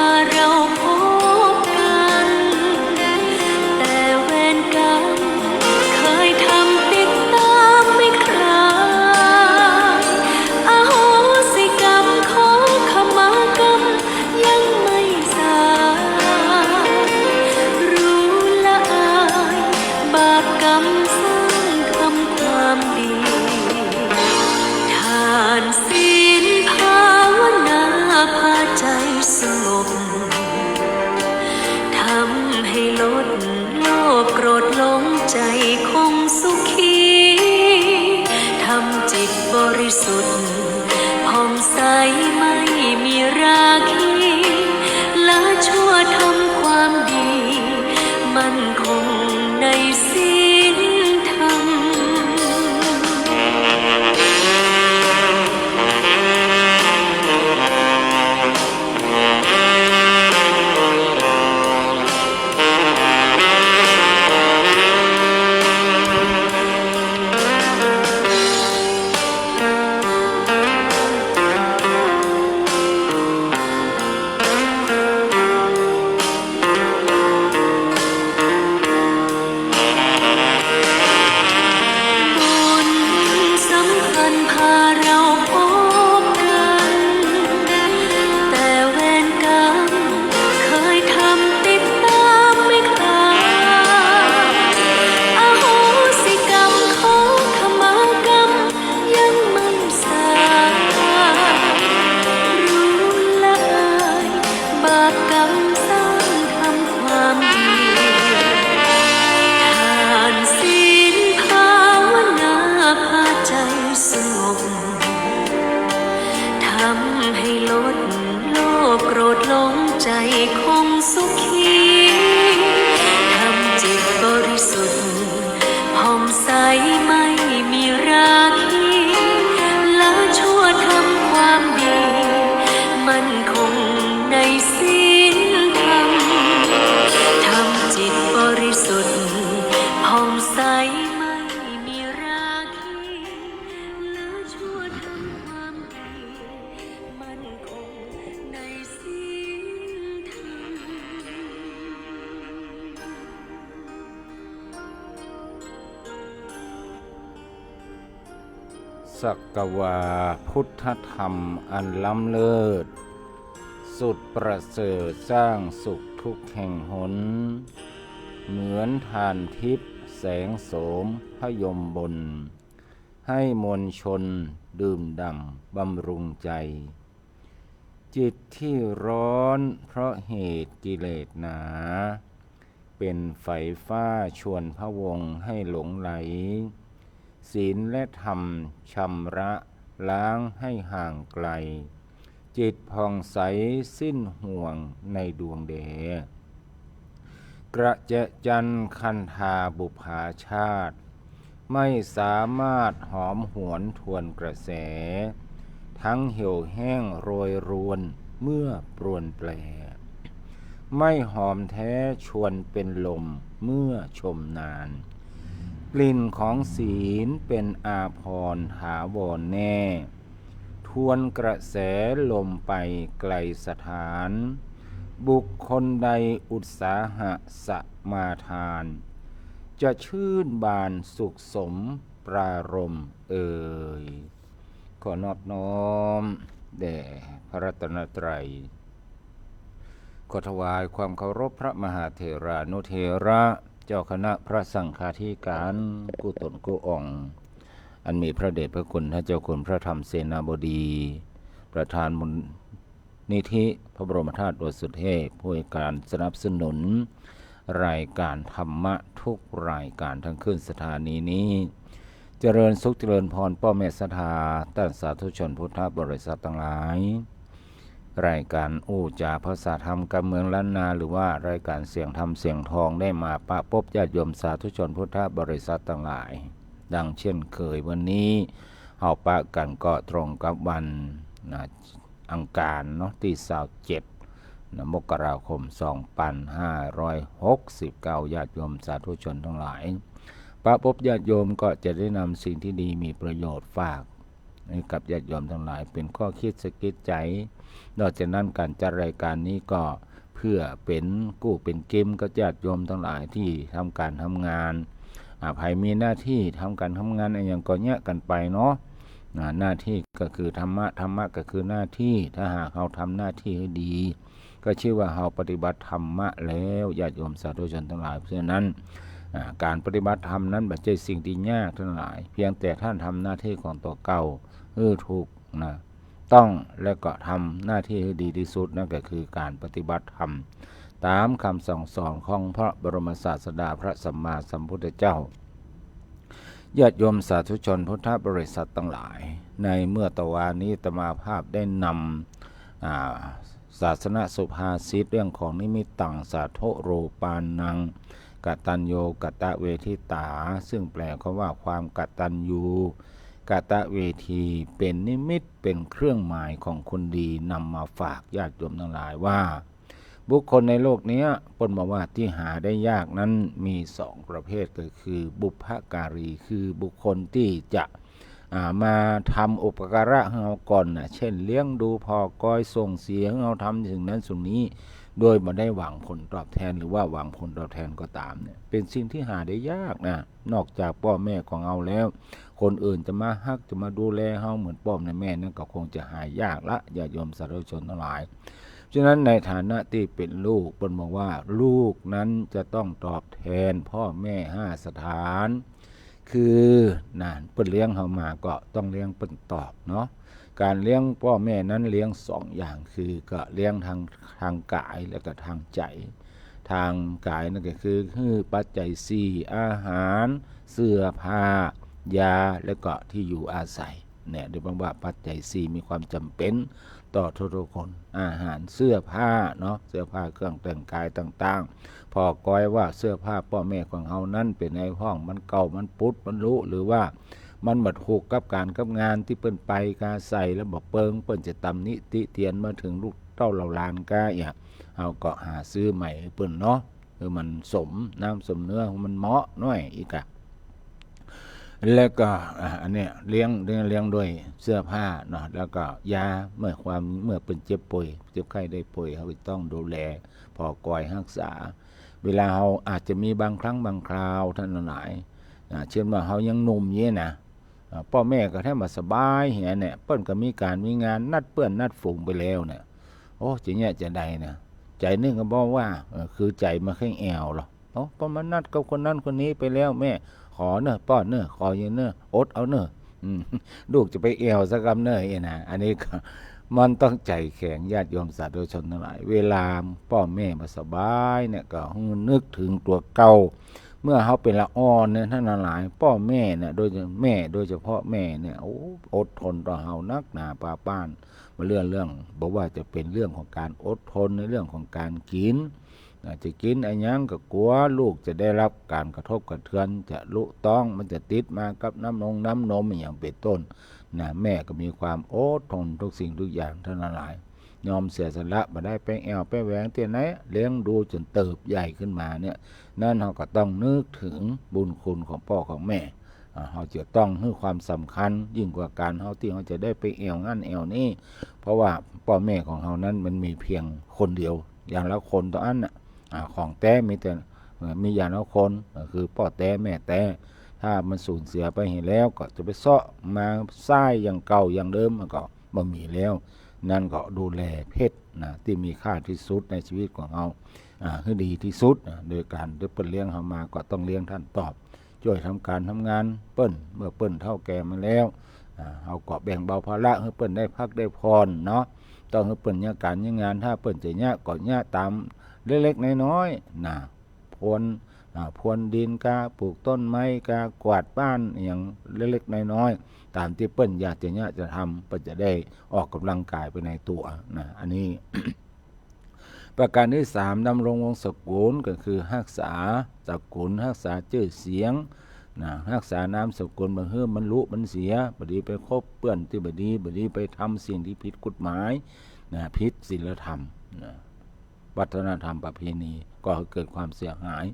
าเราพบกันแต่เวรกรรมเคยทำติดตามไม่คลายอโหสิกรรมขอขมากรรมยังไม่สายรู้ละอายบาปกรรมสร้างทำความดีทานศีลภาวนาพาใจสงบทำให้ลดโลภโกรธหลงใจคงสุขีทำจิตบริสุทธิ์ผ่องใสไม่มีราคีละชั่วทำความดีมั่นคงในศีลธรรมคงสุขีทำจิตบริสุทธิ์ผ่องใสไม่มีราคีละชั่วทำความดีมั่นคงในศีลธรรมทำจิตบริสุทธิ์ผ่องใสไม่มีราคีละชั่วทำความดีมั่นคงในศีล สักกวาพุทธธรรมอันล้ำเลิศสุดประเสริฐสร้างสุขทุกแห่งหนเหมือนทานทิพย์แสงโสมพยมบนให้มวลชนดื่มด่ำบำรุงใจจิตที่ร้อนเพราะเหตุกิเลสหนาเป็นไฟฟ้าชวนพะวงให้หลงไหลศีลและธรรมชำระล้างให้ห่างไกลจิตผ่องใสสิ้นห่วงในดวงเดชกระเจจันคันธาบุภาชาติไม่สามารถหอมหวนทวนกระแสทั้งเหี่ยวแห้งโรยรวนเมื่อปรวนแปรไม่หอมแท้ชวนเป็นลมเมื่อชมนานกลิ่นของศีลเป็นอาภรณ์ถาวรแน่ทวนกระแสลมไปไกลสถานบุคคลใดอุตสาหะสมาทานจะชื่นบานสุขสมปรารมเอ่ยขอนอบน้อมแด่พระรัตนตรัยขอถวายความเคารพพระมหาเถรานุเถระเจ้าคณะพระสังฆาธิการกู้ตนกู้องค์อันมีพระเดชพระคุณท่านเจ้าคุณพระธรรมเสนาบดีประธานมูลนิธิพระบรมธาตุโดยสุเทพผู้ให้การสนับสนุนรายการธรรมะทุกรายการทั้งขึ้นสถานีนี้เจริญสุขเจริญพรป้อแม่ศรัทธาท่านสาธุชนพุทธบริษัททั้งหลายรายการอู้จาภาษาธรรมการเมืองล้านนาหรือว่ารายการเสียงธรรมเสียงทองได้มาปะพบญาติโยมสาธุชนพุทธบริษัททั้งหลายดังเช่นเคยวันนี้เฮาปะกันก็ตรงกับวันอังคารเนาะที่27มกราคม2569ญาติโยมสาธุชนทั้งหลายปะพบญาติโยมก็จะได้นำสิ่งที่ดีมีประโยชน์ฝาก ให้กับญาติโยมทั้งหลายเป็นข้อคิดสะกิดใจนอกจากนั้นการจัดรายการนี้ก็เพื่อเป็นกู้เป็นเกมก็ญาติโยมทั้งหลายที่ทำการทำงานใครมีหน้าที่ทำการทำงานอะไรอย่างก็แยกกันไปเนาะหน้าที่ก็คือธรรมะธรรมะก็คือหน้าที่ถ้าหากเราทำหน้าที่ให้ดีก็ชื่อว่าเราปฏิบัติธรรมะแล้วญาติโยมสาธุชนทั้งหลายเพราะฉะนั้นการปฏิบัติธรรมนั้นไม่ใช่สิ่งที่ยากทั้งหลายเพียงแต่ท่านทำหน้าที่ของตัวเก่าถูกนะต้องและก็ทำหน้าที่ให้ดีที่สุดนั่นก็คือการปฏิบัติธรรมตามคำสั่งสอนของพระบรมศาสดาพระสัมมาสัมพุทธเจ้าญาติโยมสาธุชนพุทธบริษัททั้งหลายในเมื่อตะวานี้อาตมาภาพได้นำศาสนสุภาษิตเรื่องของนิมิตตังสาโทโรปานังกตัญโยกตเวทิตาซึ่งแปลว่าความกตัญญูกตเวทีเป็นนิมิตเป็นเครื่องหมายของคนดีนำมาฝากญาติโยมทั้งหลายว่าบุคคลในโลกนี้ปนบอกว่าที่หาได้ยากนั้นมีสองประเภทก็คือบุพการีคือบุคคลที่จะมาทำอุปการะให้เราก่อนเช่นเลี้ยงดูพอก้อยส่งเสียงเราทำสิ่งนั้นสิ่งนี้โดยไม่ได้หวังผลตอบแทนหรือว่าหวังผลตอบแทนก็ตามเนี่ยเป็นสิ่งที่หาได้ยากนะนอกจากพ่อแม่ของเราแล้วคนอื่นจะมาฮักจะมาดูแลเราเหมือนพ่อแม่นั่นก็คงจะหายากละญาติโยมสาธุชนทั้งหลายฉะนั้นในฐานะที่เป็นลูกเพิ่นบอกว่าลูกนั้นจะต้องตอบแทนพ่อแม่5สถานคือเปิ้นเลี้ยงเฮามาก็ต้องเลี้ยงเปิ้นตอบเนาะการเลี้ยงพ่อแม่นั้นเลี้ยง2อย่างคือก็เลี้ยงทางกายและก็ทางใจทางกายนั่นก็คือปัจจัย4อาหารเสื้อผ้ายาและก็ที่อยู่อาศัยเนี่ยโดยว่าปัจจัย4มีความจำเป็นต่อทุกคนอาหารเสื้อผ้าเนาะเสื้อผ้าเครื่องแต่งกายต่างๆพอก้อยว่าเสื้อผ้าพ่อแม่ของเฮานั้นเป็นในห้องมันเก่ามันปุดมันรู้หรือว่ามันบัดถูกกับการกับงานที่เปิ้นไปกาใส่แล้วบอกเปิงเปิ้นจะตำนิติเตียนมาถึงลูกเต้าเหล่าลานกาเฮาก็หาซื้อใหม่เปิ้นเนาะคือมันสมน้ำสมเนื้อมันเหมาะหน่อยอีกแล้วก็อันเนี้ยเลี้ยงด้วยเสื้อผ้าเนาะแล้วก็ยาเมื่อเป็นเจ็บป่วยเจ็บไข้ได้ป่วยเขาต้องดูแลพอคอยรักษาเวลาเราอาจจะมีบางครั้งบางคราวท่านหลายเช่นว่าเขายังหนุ่มเงี้ยนะพ่อแม่ก็แทบมาสบายเหี้ยเนี่ยเปิ้นก็มีการมีงานนัดเปื้อนนัดฝูงไปแล้วเนี่ยโอ้จะเนี่ยจะใดเนี่ยใจนึงก็บอกว่าคือใจมาแค่แอวหรอพอมานัดกับคนนั้นคนนี้ไปแล้วแม่ขอเนอะป้อนเนอะขออย่างเนอะอดเอาเนอะลูกจะไปเอวสักคำเนอะนะอันนี้ก็มันต้องใจแข็งญาติโยมสาธุชนทั้งหลายเวลาพ่อแม่มาสบายเนี่ยก็นึกถึงตัวเก่าเมื่อเขาเป็นละอ่อนเนี่ยท่านหลายพ่อแม่เนี่ยโดยเฉพาะแม่เนี่ยอดทนต่อเฮานักหนาปาป้านมาเรื่องบอกว่าจะเป็นเรื่องของการอดทนในเรื่องของการกินจะกินไอ้ยังก็กลัวลูกจะได้รับการกระทบกระเทือนจะลุต้องมันจะติดมากับน้ำนมอย่างเป็นต้นแม่ก็มีความอดทนทุกสิ่งทุกอย่างท่านหลายยอมเสียสละมาได้ไปแอวไปแหวงเตี้ยไหนเลี้ยงดูจนเติบใหญ่ขึ้นมาเนี่ยนั่นเราก็ต้องนึกถึงบุญคุณของพ่อของแม่เราจะต้องให้ความสำคัญยิ่งกว่าการเราที่เราจะได้ไปแอวงั้นแอวนี้เพราะว่าพ่อแม่ของเรานั้นมันมีเพียงคนเดียวอย่างละคนต่ออันของแต้มีแต่มีอย่างละคนคือพ่อแต้แม่แต้ถ้ามันสูญเสียไปเห็นแล้วก็จะไปเสาะมาสร้างอย่างเก่าอย่างเดิมมันก็บ่มีแล้วนั่นก็ดูแลเพศที่มีค่าที่สุดในชีวิตของเราให้ดีที่สุดโดยการที่เปิ้นเลี้ยงเรามาก็ต้องเลี้ยงท่านตอบช่วยทำการทำงานเปิ้นเมื่อเปิ้นเฒ่าแก่มาแล้วเราก็แบ่งเบาภาระให้เปิ้นได้พักได้พรเนาะต้องให้เปิ้นเนี่ยการเนี่ยงานถ้าเปิ้นจะเนี่ยก็เนี่ยตามเล็กๆน้อยๆพรวนดินกาปลูกต้นไม้กากวาดบ้านอย่างเล็กๆน้อยๆตามที่เปิ้นอยากจะทำเปิ้นจะได้ออกกำลังกายไปในตัวอันนี้ ประการที่3ดำรงวงศ์สกุลก็คือรักษาสกุลรักษาชื่อเสียงรักษานามสกุลบางเฮือมันรู้มันเสียบดีไปคบเปื้อนที่บดีไปทำสิ่งที่ผิดกฎหมายผิดศีลธรรมวัฒนธรรมประเพณีก็เกิดความเสียหาย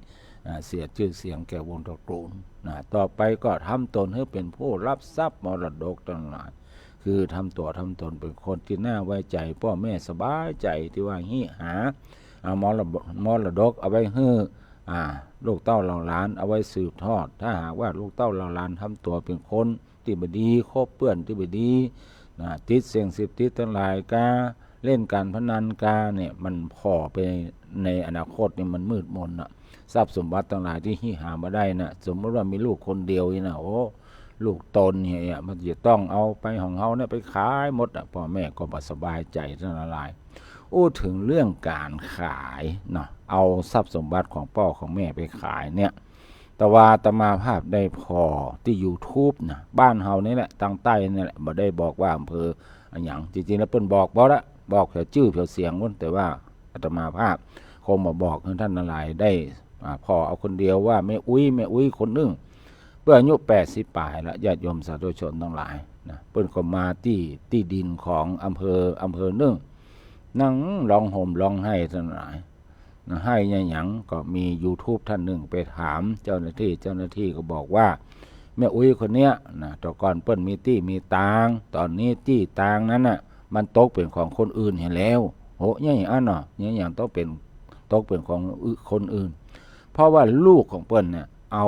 เสียชื่อเสียงแก่วงตระกูลต่อไปก็ทำตนให้เป็นผู้รับทรัพย์มรดกต่าง คือทำตัวทำตนเป็นคนที่น่าไว้ใจพ่อแม่สบายใจที่ว่าหิหาเอามรดกเอาไว้ให้ลูกเต้าเหล่าหลานเอาไว้สืบทอดถ้าหากว่าลูกเต้าเหล่าหลานทำตัวเป็นคนที่บดีคบเปื้อนที่บดีติดเสี่ยงสิบติดทั้งหลายกาเล่นการพนันกาเนี่ยมันพอไปในอนาคตเนี่ยมันมืดมนทรัพย์สมบัติทั้งหลายที่หิหามาได้นะสมมติว่ามีลูกคนเดียวนี่นะโอ้ลูกตนเนี่ยมันจะต้องเอาไปของเขาเนี่ยไปขายหมดพ่อแม่ก็บ่สบายใจทั้งหลายถึงเรื่องการขายเนาะเอาทรัพย์สมบัติของพ่อของแม่ไปขายเนี่ยแต่ว่าอาตมาภาพได้พอที่ YouTube นะบ้านเฮานี่แหละทางใต้นี่แหละบ่ได้บอกว่าอำเภออย่างจริงๆแล้วเพิ่นบอกบ่ละบอกแค่ชื่อแค่เสียงแต่ว่าอาตมาภาพคงมาบอกให้ท่านหลายได้พอเอาคนเดียวว่าแม่อุ้ยคนนึงเพื่ออายุ80ปลายแล้วญาติโยมสาธุชนทั้งหลายนะเพิ่นก็มาที่ดินของอำเภอนึงนั่งร้องห่มร้องไห้ทั้งหลายนะให้หยังก็มี YouTube ท่านหนึ่งไปถามเจ้าหน้าที่ก็บอกว่าแม่อุ้ยคนเนี้ยนะแต่ก่อนเปิ้นมีตางตอนนี้ตางนั้นน่ะมันตกเป็นของคนอื่นเห็นแล้วโหเนี่ยอย่างเนาะเนี่ยอย่างต้องเป็นตกเป็นของคนอื่นเพราะว่าลูกของเปิ้นเนี่ยเอา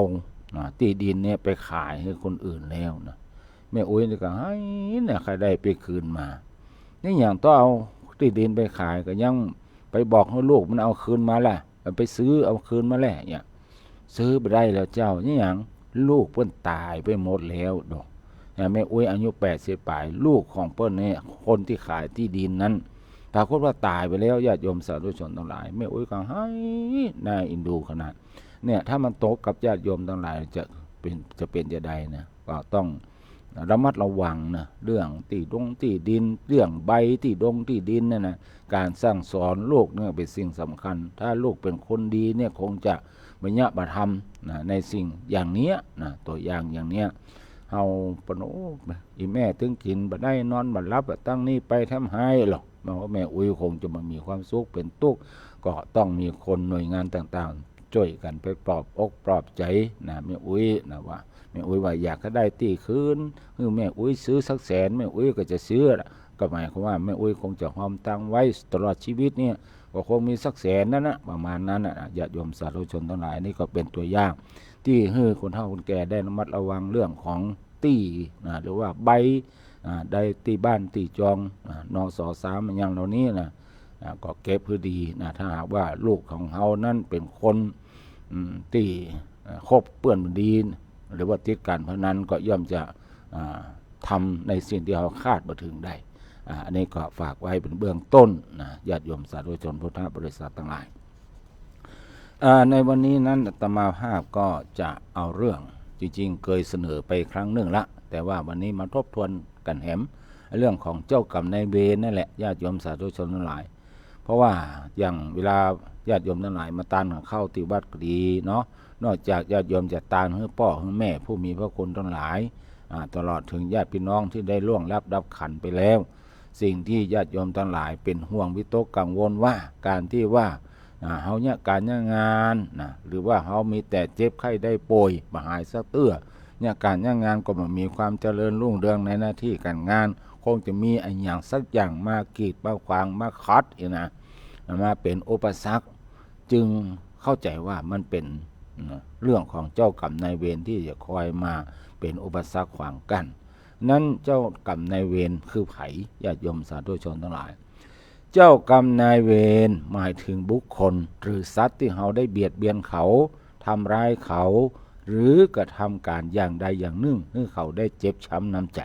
ที่ดินเนี่ยไปขายให้คนอื่นแล้วนะแม่อุ้ยนี่ก็ให้เนี่ยใครได้ไปคืนมานี่อย่างต้องเอาที่ดินไปขายก็ยังไปบอกให้ลูกมันเอาคืนมาแหละไปซื้อเอาคืนมาแหละเนี่ยซื้อไปได้แล้วเจ้านี่อย่างลูกเปิ้นตายไปหมดแล้วดอกแม่อุ้ยอายุ80ปลายลูกของเปิ้นเนี่ยคนที่ขายที่ดินนั้นปรากฏว่าตายไปแล้วญาติโยมสาธุชนทั้งหลายแม่อุ้ยก็ให้น่าอินดูขนาดเนี่ยถ้ามันตกกับญาติโยมทั้งหลายจะเป็นจะได้นะก็ต้องระมัดระวังนะเรื่องที่ดินเรื่องใบที่ดินนั่นนะการสร้างสอนลูกเนี่ยเป็นสิ่งสำคัญถ้าลูกเป็นคนดีเนี่ยคงจะไม่ยะบะทำนะในสิ่งอย่างเนี้ยนะตัวอย่างอย่างเนี้ยเฮาปนอีแม่ถึงกินบ่ได้นอนบ่หลับตั้งนี้ไปทำให้หรอกแม่อุ้ยคงจะมามีความสุขเป็นตุกก็ต้องมีคนหน่วยงานต่างๆช่วยกันไปปลอบอกปลอบใจนะแม่อุ้ยนะว่าแม่อุ้ยว่าอยากจะได้ตีคืนคือแม่อุ้ยซื้อสัก100,000แม่อุ้ยก็จะซื้อก็หมายความว่าแม่อุ้ยคงจะหอมตังไว้ตลอดชีวิตเนี่ยก็คงมีสัก100,000นั่นนะประมาณนั้นนะญาติโยมสาธุชนทั้งหลายนี่ก็เป็นตัวอย่างที่ให้คนเฒ่าคนแก่ได้ระมัดระวังเรื่องของตี้หรือว่าใบได้ตีบ้านตีจองนส3อย่างเหล่านี้นะก็เก็บเพื่อดีนะถ้าหากว่าลูกของเฮานั้นเป็นคนที่คบเปื้อนดีหรือว่าติดการพนันก็ย่อมจะทำในสิ่งที่เราคาดบ่ถึงได้อันนี้ก็ฝากไว้เป็นเบื้องต้นนะญาติโยมสาธุชนพุทธบริษัททั้งหลายในวันนี้นั้นอาตมาภาพก็จะเอาเรื่องจริงๆเคยเสนอไปครั้งหนึ่งละแต่ว่าวันนี้มาทบทวนกันแหมเรื่องของเจ้ากรรมนายเวรนั่นแหละญาติโยมสาธุชนทั้งหลายเพราะว่าอย่างเวลาญาติโยมทั้งหลายมาตานเข้าที่วัดก็ดีเนาะนอกจากญาติโยมจะตานให้พ่อให้แม่ผู้มีพระคุณทั้งหลายตลอดถึงญาติพี่น้องที่ได้ล่วงลับดับขันไปแล้วสิ่งที่ญาติโยมทั้งหลายเป็นห่วงวิตกกังวลว่าการที่ว่าเฮาเนี่ยการงานนะหรือว่าเฮามีแต่เจ็บไข้ได้ป่วยมาหายซะเตื้อเนี่ยการงานก็มันมีความเจริญรุ่งเรืองในหน้าที่การงานคงจะมีอย่างสักอย่างมากีดมาขวางมาคัดนะมาเป็นอุปสรรคจึงเข้าใจว่ามันเป็นเรื่องของเจ้ากรรมนายเวรที่จะคอยมาเป็นอุปสรรคขวางกั้นนั้นเจ้ากรรมนายเวรคือไผญาติโยมสาธุชนทั้งหลายเจ้ากรรมนายเวรหมายถึงบุคคลหรือสัตว์ที่เขาได้เบียดเบียนเขาทำร้ายเขาหรือกระทำการอย่างใดอย่างหนึ่งให้เขาได้เจ็บช้ำน้ำใจ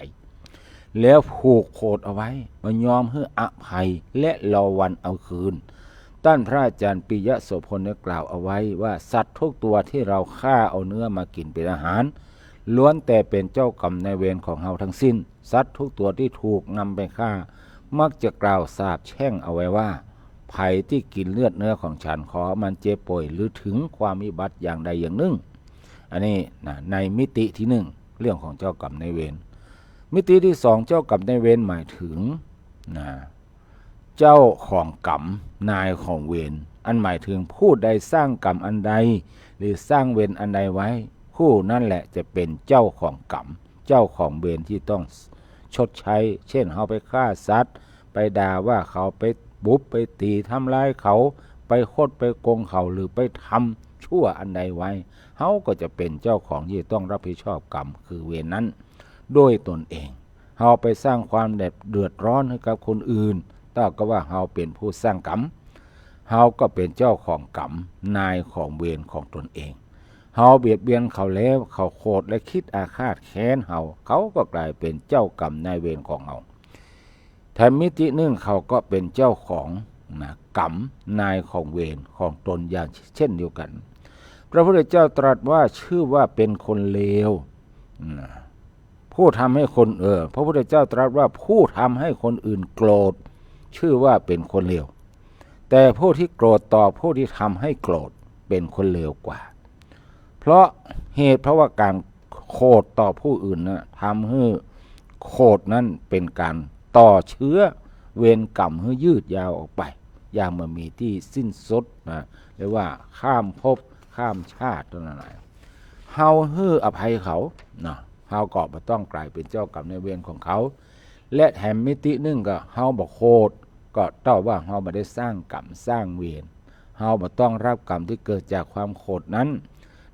แล้วผูกโคตรเอาไว้มายอมให้อภัยและรอวันเอาคืนท่านพระอาจารย์ปิยะโสพลได้กล่าวเอาไว้ว่าสัตว์ทุกตัวที่เราฆ่าเอาเนื้อมากินเป็นอาหารล้วนแต่เป็นเจ้ากรรมนายเวรของเราทั้งสิ้นสัตว์ทุกตัวที่ถูกนำไปฆ่ามักจะกล่าวสาปแช่งเอาไว้ว่าภัยที่กินเลือดเนื้อของฉันขอมันเจ็บป่วยหรือถึงความวิบัติอย่างใดอย่างหนึ่งอันนี้นะในมิติที่1เรื่องของเจ้ากรรมนายเวรมิติที่2เจ้ากรรมนายเวรหมายถึงนะเจ้าของกรรมนายของเวรอันหมายถึงผู้ใดสร้างกรรมอันใดหรือสร้างเวรอันใดไว้ผู้นั่นแหละจะเป็นเจ้าของกรรมเจ้าของเวรที่ต้อง ชดใช้เช่นเฮาไปฆ่าสัตว์ไปด่าว่าเขาไปบุบไปตีทำร้ายเขาไปโคดไปโกงเขาหรือไปทำชั่วอันใดไว้เฮาก็จะเป็นเจ้าของที่ต้องรับผิดชอบกรรมคือเวรนั้นด้วยตนเองเฮาไปสร้างความเดือดร้อนให้กับคนอื่นถ้าก็ว่าเฮาเป็นผู้สร้างกรรมเฮาก็เป็นเจ้าของกรรมนายของเวรของตนเองเฮาเบียดเบียนเขาแล้วเขาโกรธและคิดอาฆาตแค้นเฮาเขาก็กลายเป็นเจ้ากรรมนายเวรของเฮาแถมมิติหนึ่งเขาก็เป็นเจ้าของกรรมนายของเวรของตนอย่างเช่นเดียวกันพระพุทธเจ้าตรัสว่าชื่อว่าเป็นคนเลวผู้ทำให้คนพระพุทธเจ้าตรัสว่าผู้ทำให้คนอื่นโกรธชื่อว่าเป็นคนเลวแต่ผู้ที่โกรธต่อผู้ที่ทำให้โกรธเป็นคนเลวกว่าเพราะว่าการโกรธต่อผู้อื่นนะทำให้โกรธนั้นเป็นการต่อเชื้อเวรกรรมให้ยืดยาวออกไปอย่างมันมีที่สิ้นสุดนะเรียกว่าข้ามภพข้ามชาติตัวนั้นเฮาให้อภัยเขาเนาะเฮาก็บ่ต้องกลายเป็นเจ้ากรรมนายเวรของเขาและแถมมิตินึงก็เฮาบ่โคตรก็ต้อว่าเฮาบ่ได้สร้างกรรมสร้างเวรเฮาบ่ต้องรับกรรมที่เกิดจากความโกรธนั้น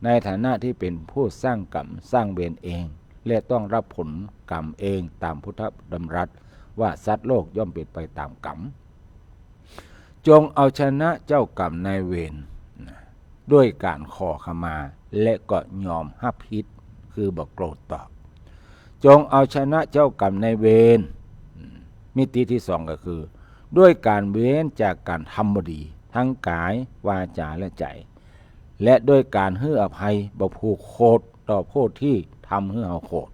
ในฐานะที่เป็นผู้สร้างกรรมสร้างเวรเองและต้องรับผลกรรมเองตามพุทธดำรัสว่าสัตว์โลกย่อมเป็นไปตามกรรมจงเอาชนะเจ้ากรรมนายเวรด้วยการขอขมาและก็ยอมรับผิดคือบ่โกรธตอบจงเอาชนะเจ้ากรรมนายเวรมิติที่สองก็คือด้วยการเว้นจากการทำบ่ดีทั้งกายวาจาและใจและด้วยการให้อภัยบ่ผูกโกรธต่อผู้ที่ทำให้เฮาโกรธ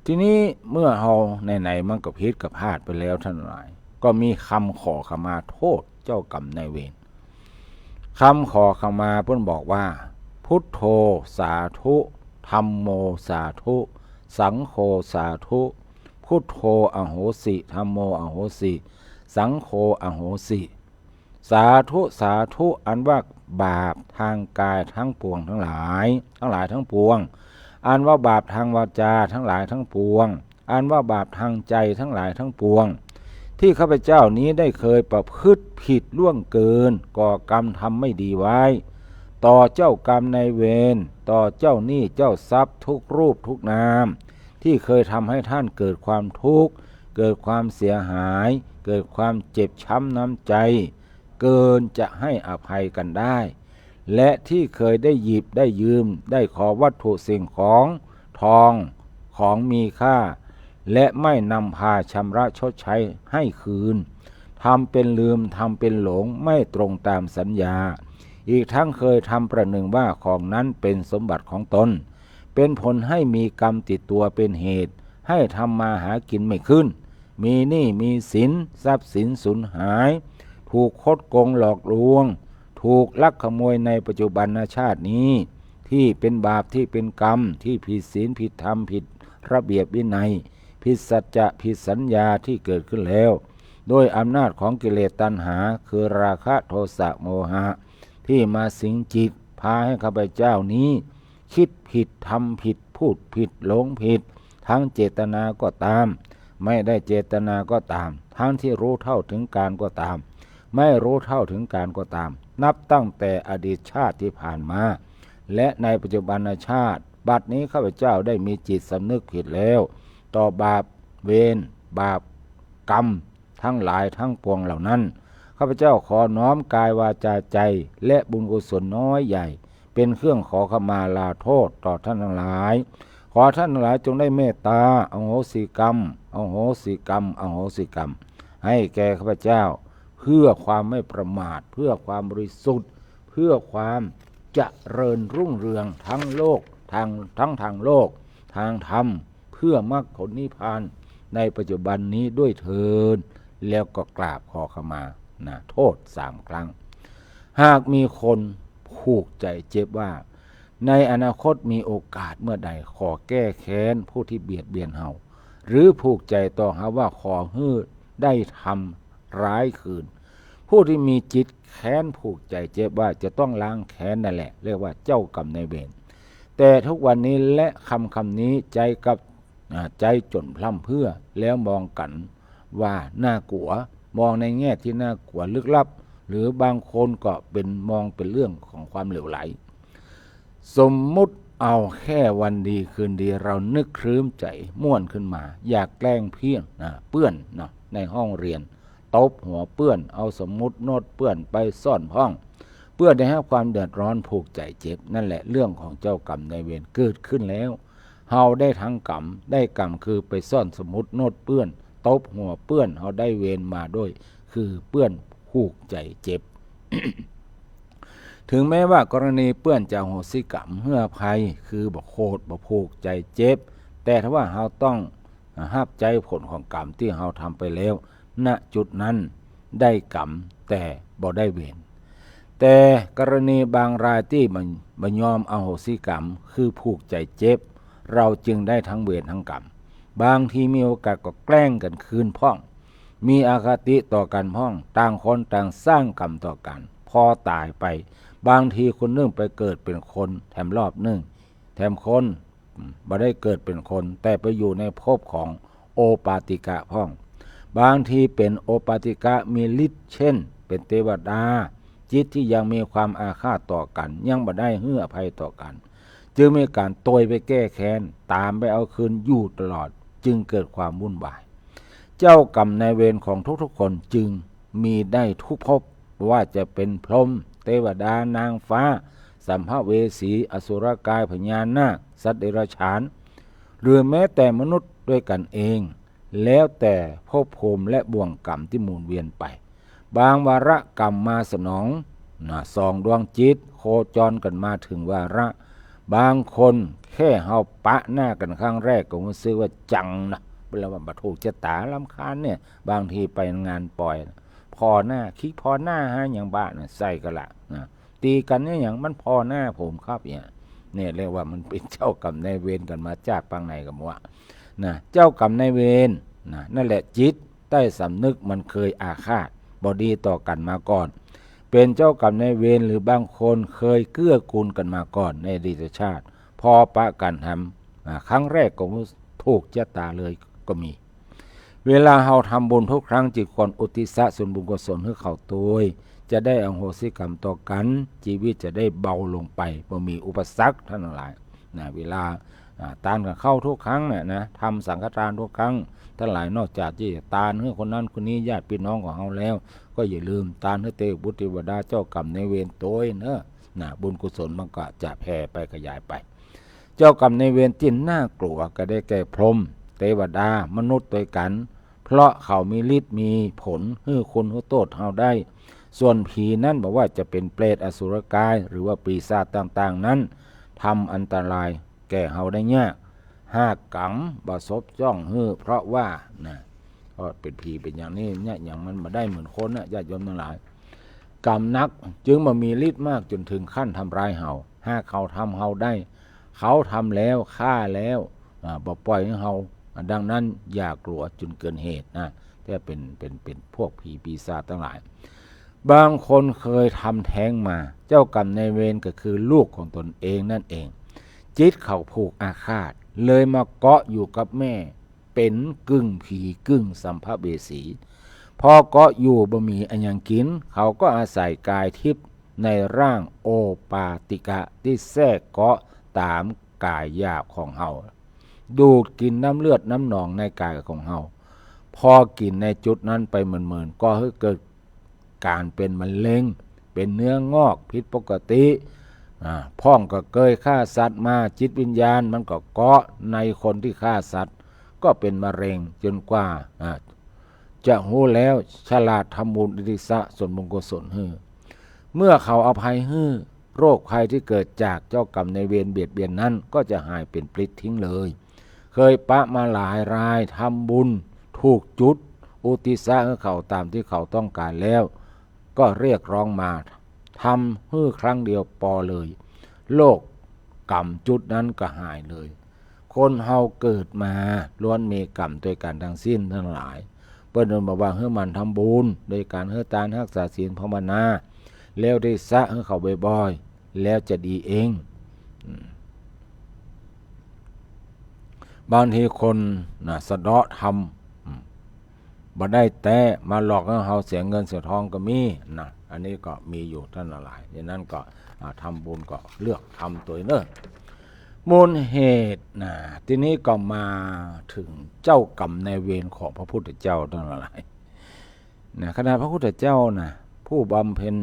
ทีนี้เมื่อเฮาไหนๆมันก็ผิดกับพลาดไปแล้วท่านหลายก็มีคำขอขมาโทษเจ้ากรรมนายเวรคำขอขมาเพิ่นบอกว่าพุทโธสาธุธัมโมสาธุสังโฆสาธุพุทโธอโหสิธัมโมอโหสิสังโฆอโหสิสาธุสาธุอันว่าบาปทางกายทั้งปวงทั้งหลายทั้งปวงอันว่าบาปทางวาจาทั้งหลายทั้งปวงอันว่าบาปทางใจทั้งหลายทั้งปวงที่ข้าพเจ้านี้ได้เคยประพฤติผิดล่วงเกินก่อกรรมทำไม่ดีไว้ต่อเจ้ากรรมนายเวรต่อเจ้าหนี้เจ้าทรัพย์ทุกรูปทุกนามที่เคยทำให้ท่านเกิดความทุกข์เกิดความเสียหายเกิดความเจ็บช้ำน้ำใจเกินจะให้อภัยกันได้และที่เคยได้หยิบได้ยืมได้ขอวัตถุสิ่งของทองของมีค่าและไม่นำพาชำระชดใช้ให้คืนทำเป็นลืมทำเป็นหลงไม่ตรงตามสัญญาอีกทั้งเคยทำประหนึ่งว่าของนั้นเป็นสมบัติของตนเป็นผลให้มีกรรมติดตัวเป็นเหตุให้ทำมาหากินไม่ขึ้นมีหนี้มีสินทรัพย์สินสูญหายถูกคดโกงหลอกลวงถูกลักขโมยในปัจจุบันชาตินี้ที่เป็นบาปที่เป็นกรรมที่ผิดศีลผิดธรรมผิดระเบียบวินัยผิดสัจจะผิดสัญญาที่เกิดขึ้นแล้วโดยอำนาจของกิเลสตัณหาคือราคะโทสะโมหะที่มาสิงจิตพาให้ข้าพเจ้านี้คิดผิดทำผิดพูดผิดหลงผิดทั้งเจตนาก็ตามไม่ได้เจตนาก็ตามทั้งที่รู้เท่าถึงการก็ตามไม่รู้เท่าถึงการก็ตามนับตั้งแต่อดีตชาติที่ผ่านมาและในปัจจุบันชาติบัดนี้ข้าพเจ้าได้มีจิตสำนึกผิดแล้วต่อบาปเวรบาปกรรมทั้งหลายทั้งปวงเหล่านั้นข้าพเจ้าขอน้อมกายวาจาใจและบุญกุศลน้อยใหญ่เป็นเครื่องขอขมาลาโทษต่อท่านทั้งหลายขอท่านทั้งหลายจงได้เมตตาอโหสิกรรมอโหสิกรรมอโหสิกรรมให้แก่ข้าพเจ้าเพื่อความไม่ประมาทเพื่อความบริสุทธิ์เพื่อความเจริญรุ่งเรืองทั้งโลกทางโลกทางธรรมเพื่อมรรคผลนิพพานในปัจจุบันนี้ด้วยเถิดแล้วก็กราบขอขมาโทษ3 ครั้งหากมีคนผูกใจเจ็บว่าในอนาคตมีโอกาสเมื่อใดขอแก้แค้นผู้ที่เบียดเบียนเฮาหรือผูกใจต่อหาว่าขอให้ได้ทำร้ายคืนผู้ที่มีจิตแค้นผูกใจเจ็บว่าจะต้องล้างแค้นนั่นแหละเรียกว่าเจ้ากรรมนายเวรแต่ทุกวันนี้และคำนี้ใจกับ ใจจนพล่ำเพื่อแล้วมองกันว่าน่ากลัวมองในแง่ที่น่ากลัวลึกลับหรือบางคนก็เป็นมองเป็นเรื่องของความเหลวไหลสมมุติเอาแค่วันดีคืนดีเรานึกครื้มใจม่วนขึ้นมาอยากแกล้งเพื่อนในห้องเรียนตบหัวเปื้อนเอาสมมุติโน้ตเปื้อนไปซ่อนห้องเพื่อได้ให้ความเดือดร้อนผูกใจเจ็บนั่นแหละเรื่องของเจ้ากรรมนายเวรเกิดขึ้นแล้วเฮาได้ทั้งกรรมได้กรรมคือไปซ่อนสมมุติโน้ตเปื้อนตบหัวเปื้อนเฮาได้เวรมาด้วยคือเปื้อนผูกใจเจ็บ ถึงแม้ว่ากรณีเปื้อนจะโหสิกรรมเพื่อภัยคือบ่โคตรบ่ผูกใจเจ็บแต่ถ้าว่าเฮาต้องรับใจผลของกรรมที่เฮาทำไปแล้วณจุดนั้นได้กรรมแต่บ่ได้เวรแต่กรณีบางรายที่มันบ่ยอมอโหสิกรรมคือผูกใจเจ็บเราจึงได้ทั้งเวรทั้งกรรมบางทีมีโอกาสก็แกล้งกันคืนพ้องมีอคติต่อกันพ้องต่างคนต่างสร้างกรรมต่อกันพอตายไปบางทีคนนึงไปเกิดเป็นคนแถมรอบนึงแถมคนบ่ได้เกิดเป็นคนแต่ไปอยู่ในภพของโอปาติกะพ้องบางทีเป็นโอปาติกะมีฤทธิ์เช่นเป็นเทวดาจิตที่ยังมีความอาฆาตต่อกันยังบ่ได้ให้อภัยต่อกันจึงมีการโตยไปแก้แค้นตามไปเอาคืนอยู่ตลอดจึงเกิดความวุ่นวายเจ้ากรรมนายเวรของทุกๆคนจึงมีได้ทุกภพว่าจะเป็นพรหมเทวดานางฟ้าสัมภเวสีอสุรกายพญานาคสัตว์เดรัจฉานหรือแม้แต่มนุษย์ด้วยกันเองแล้วแต่ภพภูมิและบ่วงกรรมที่หมุนเวียนไปบางวาระกรรมมาสนองสองดวงจิตโคจรกันมาถึงวาระบางคนแค่เฮาปะหน้ากันครั้งแรกก็รู้สึกว่าจังนะเวลาว่าบัดถูกชะตารำคาญเนี่ยบางทีไปงานปล่อยพอหน้าคิดพอหน้าฮะอย่างบ้านใส่กันละตีกันเนี่ยอย่างมันพอหน้าผมครับเนี่ยเรียกว่ามันเป็นเจ้ากรรมนายเวรกันมาจากปางไหนกับมัวเจ้ากรรมนายเวรนั่นแหละจิตใต้สำนึกมันเคยอาฆาตบดีต่อกันมาก่อนเป็นเจ้ากรรมนายเวรหรือบางคนเคยเกื้อกูลกันมาก่อนในอดีตชาติพอปะกันทำครั้งแรกก็ถูกชะตาเลยก็มีเวลาเราทำบุญทุกครั้งจิตควรอุทิศส่วนบุญกุศลให้เขาตัวจะได้อโหสิกรรมต่อกันชีวิตจะได้เบาลงไปบ่มีอุปสรรคท่านทั้งหลายเวลาตานกันเข้าทุกครั้งทำสังฆทานทุกครั้งท่านหลายนอกจากที่ตานให้คนนั้นคนนี้ญาติพี่น้องของเราแล้วก็อย่าลืมตานให้เทพบุตรเทวดาเจ้ากรรมในเวรตัวบุญกุศลมันก็จะแผ่ไปขยายไปเจ้ากรรมในเวรที่น่ากลัวก็ได้แก่พรหมเทวดามนุษย์ด้วยกันเพราะเขามีฤทธิ์มีผลให้คนให้โทษเราได้ส่วนผีนั่นบอกว่าจะเป็นเปรตอสุรกายหรือว่าปีศาจต่างๆนั้นทำอันตรายแก่เฮาได้ยากหากกรรมบ่ซบจ้องเพราะว่าก็เป็นผีเป็นอย่างนี้เนี่ยอย่างมันมาได้เหมือนคนญาติโยมทั้งหลายกรรมนักจึงมามีฤทธิ์มากจนถึงขั้นทำร้ายเฮาหากเขาทำเฮาได้เขาทำแล้วฆ่าแล้วบ่ปล่อยให้เฮาดังนั้นอย่ากลัวจนเกินเหตุแต่เป็นพวกผีปีศาจทั้งหลายบางคนเคยทำแท้งมาเจ้ากรรมนายเวรก็คือลูกของตนเองนั่นเองจิตเขาผูกอาฆาตเลยมาเกาะอยู่กับแม่เป็นกึ่งผีกึ่งสัมภเวสีพอเกาะอยู่บ่มีอันยังกินเขาก็อาศัยกายทิพย์ในร่างโอปาติกะที่แทรกเกาะตามกายหยาบของเฮาดูดกินน้ำเลือดน้ำหนองในกายของเฮาพอกินในจุดนั้นไปเหมือนก็ให้เกิดการเป็นมะเร็งเป็นเนื้องอกผิดปกติพ่องก็เกยฆ่าสัตว์มาจิตวิญญาณมันก็เกาะในคนที่ฆ่าสัตว์ก็เป็นมะเร็งจนกว่าจะหูแล้วฉลาดทำบุญอิทิสะส่วนมงคลส่วนเมื่อเขาอภัยโรคภัยที่เกิดจากเจ้ากรรมในเวรเบียดเบียนนั้นก็จะหายเป็นปลิดทิ้งเลยเคยปะมาหลายรายทำบุญถูกจุดอุทิศะให้เขาตามที่เขาต้องการแล้วก็เรียกร้องมาทำครั้งเดียวปอเลยโลกกรรมจุดนั้นก็หายเลยคนเฮาเกิดมาล้วนมีกรรมด้วยกันทั้งสิ้นทั้งหลายเปิ้นบอกว่าให้มันทำบุญโดยการให้ทานรักษาศีลภาวนาแล้วได้สะให้เขาบ่อยๆแล้วจะดีเอง บางทีคนสะเดาะทำบ่ได้แต่มาหลอกให้เราเสียเงินเสียทองก็มีนะอันนี้ก็มีอยู่ท่านหลายดังนั้นก็ทำบุญก็เลือกทำตัวเนอะมูลเหตุทีนี้ก็มาถึงเจ้ากรรมนายเวรของพระพุทธเจ้าท่านหลายขณะพระพุทธเจ้าผู้บำเพ็ญ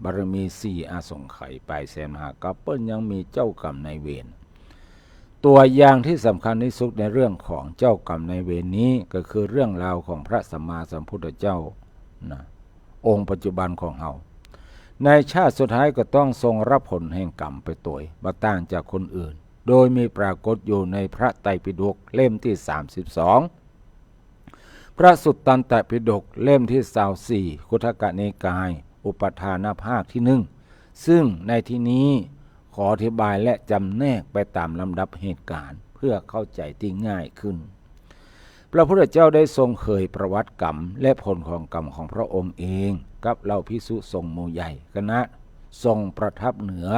บารมี4อาสงไขยไปแสนมหากัปเปิ้ลยังมีเจ้ากรรมนายเวรตัวอย่างที่สำคัญที่สุดในเรื่องของเจ้ากรรมนายเวรนี้ก็คือเรื่องราวของพระสัมมาสัมพุทธเจ้าองค์ปัจจุบันของเราในชาติสุดท้ายก็ต้องทรงรับผลแห่งกรรมไปตัวบ่ต่างจากคนอื่นโดยมีปรากฏอยู่ในพระไตรปิฎกเล่มที่32พระสุตตันตปิฎกเล่มที่24คุทกนิกายอุปทานภาคที่1ซึ่งในที่นี้ขออธิบายและจำแนกไปตามลำดับเหตุการณ์เพื่อเข้าใจที่ง่ายขึ้นพระพุทธเจ้าได้ทรงเผยประวัติกรรมและผลของกรรมของพระองค์เองกับเหล่าภิกษุสงฆ์หมู่ใหญ่คณะทรงประทับเหนือ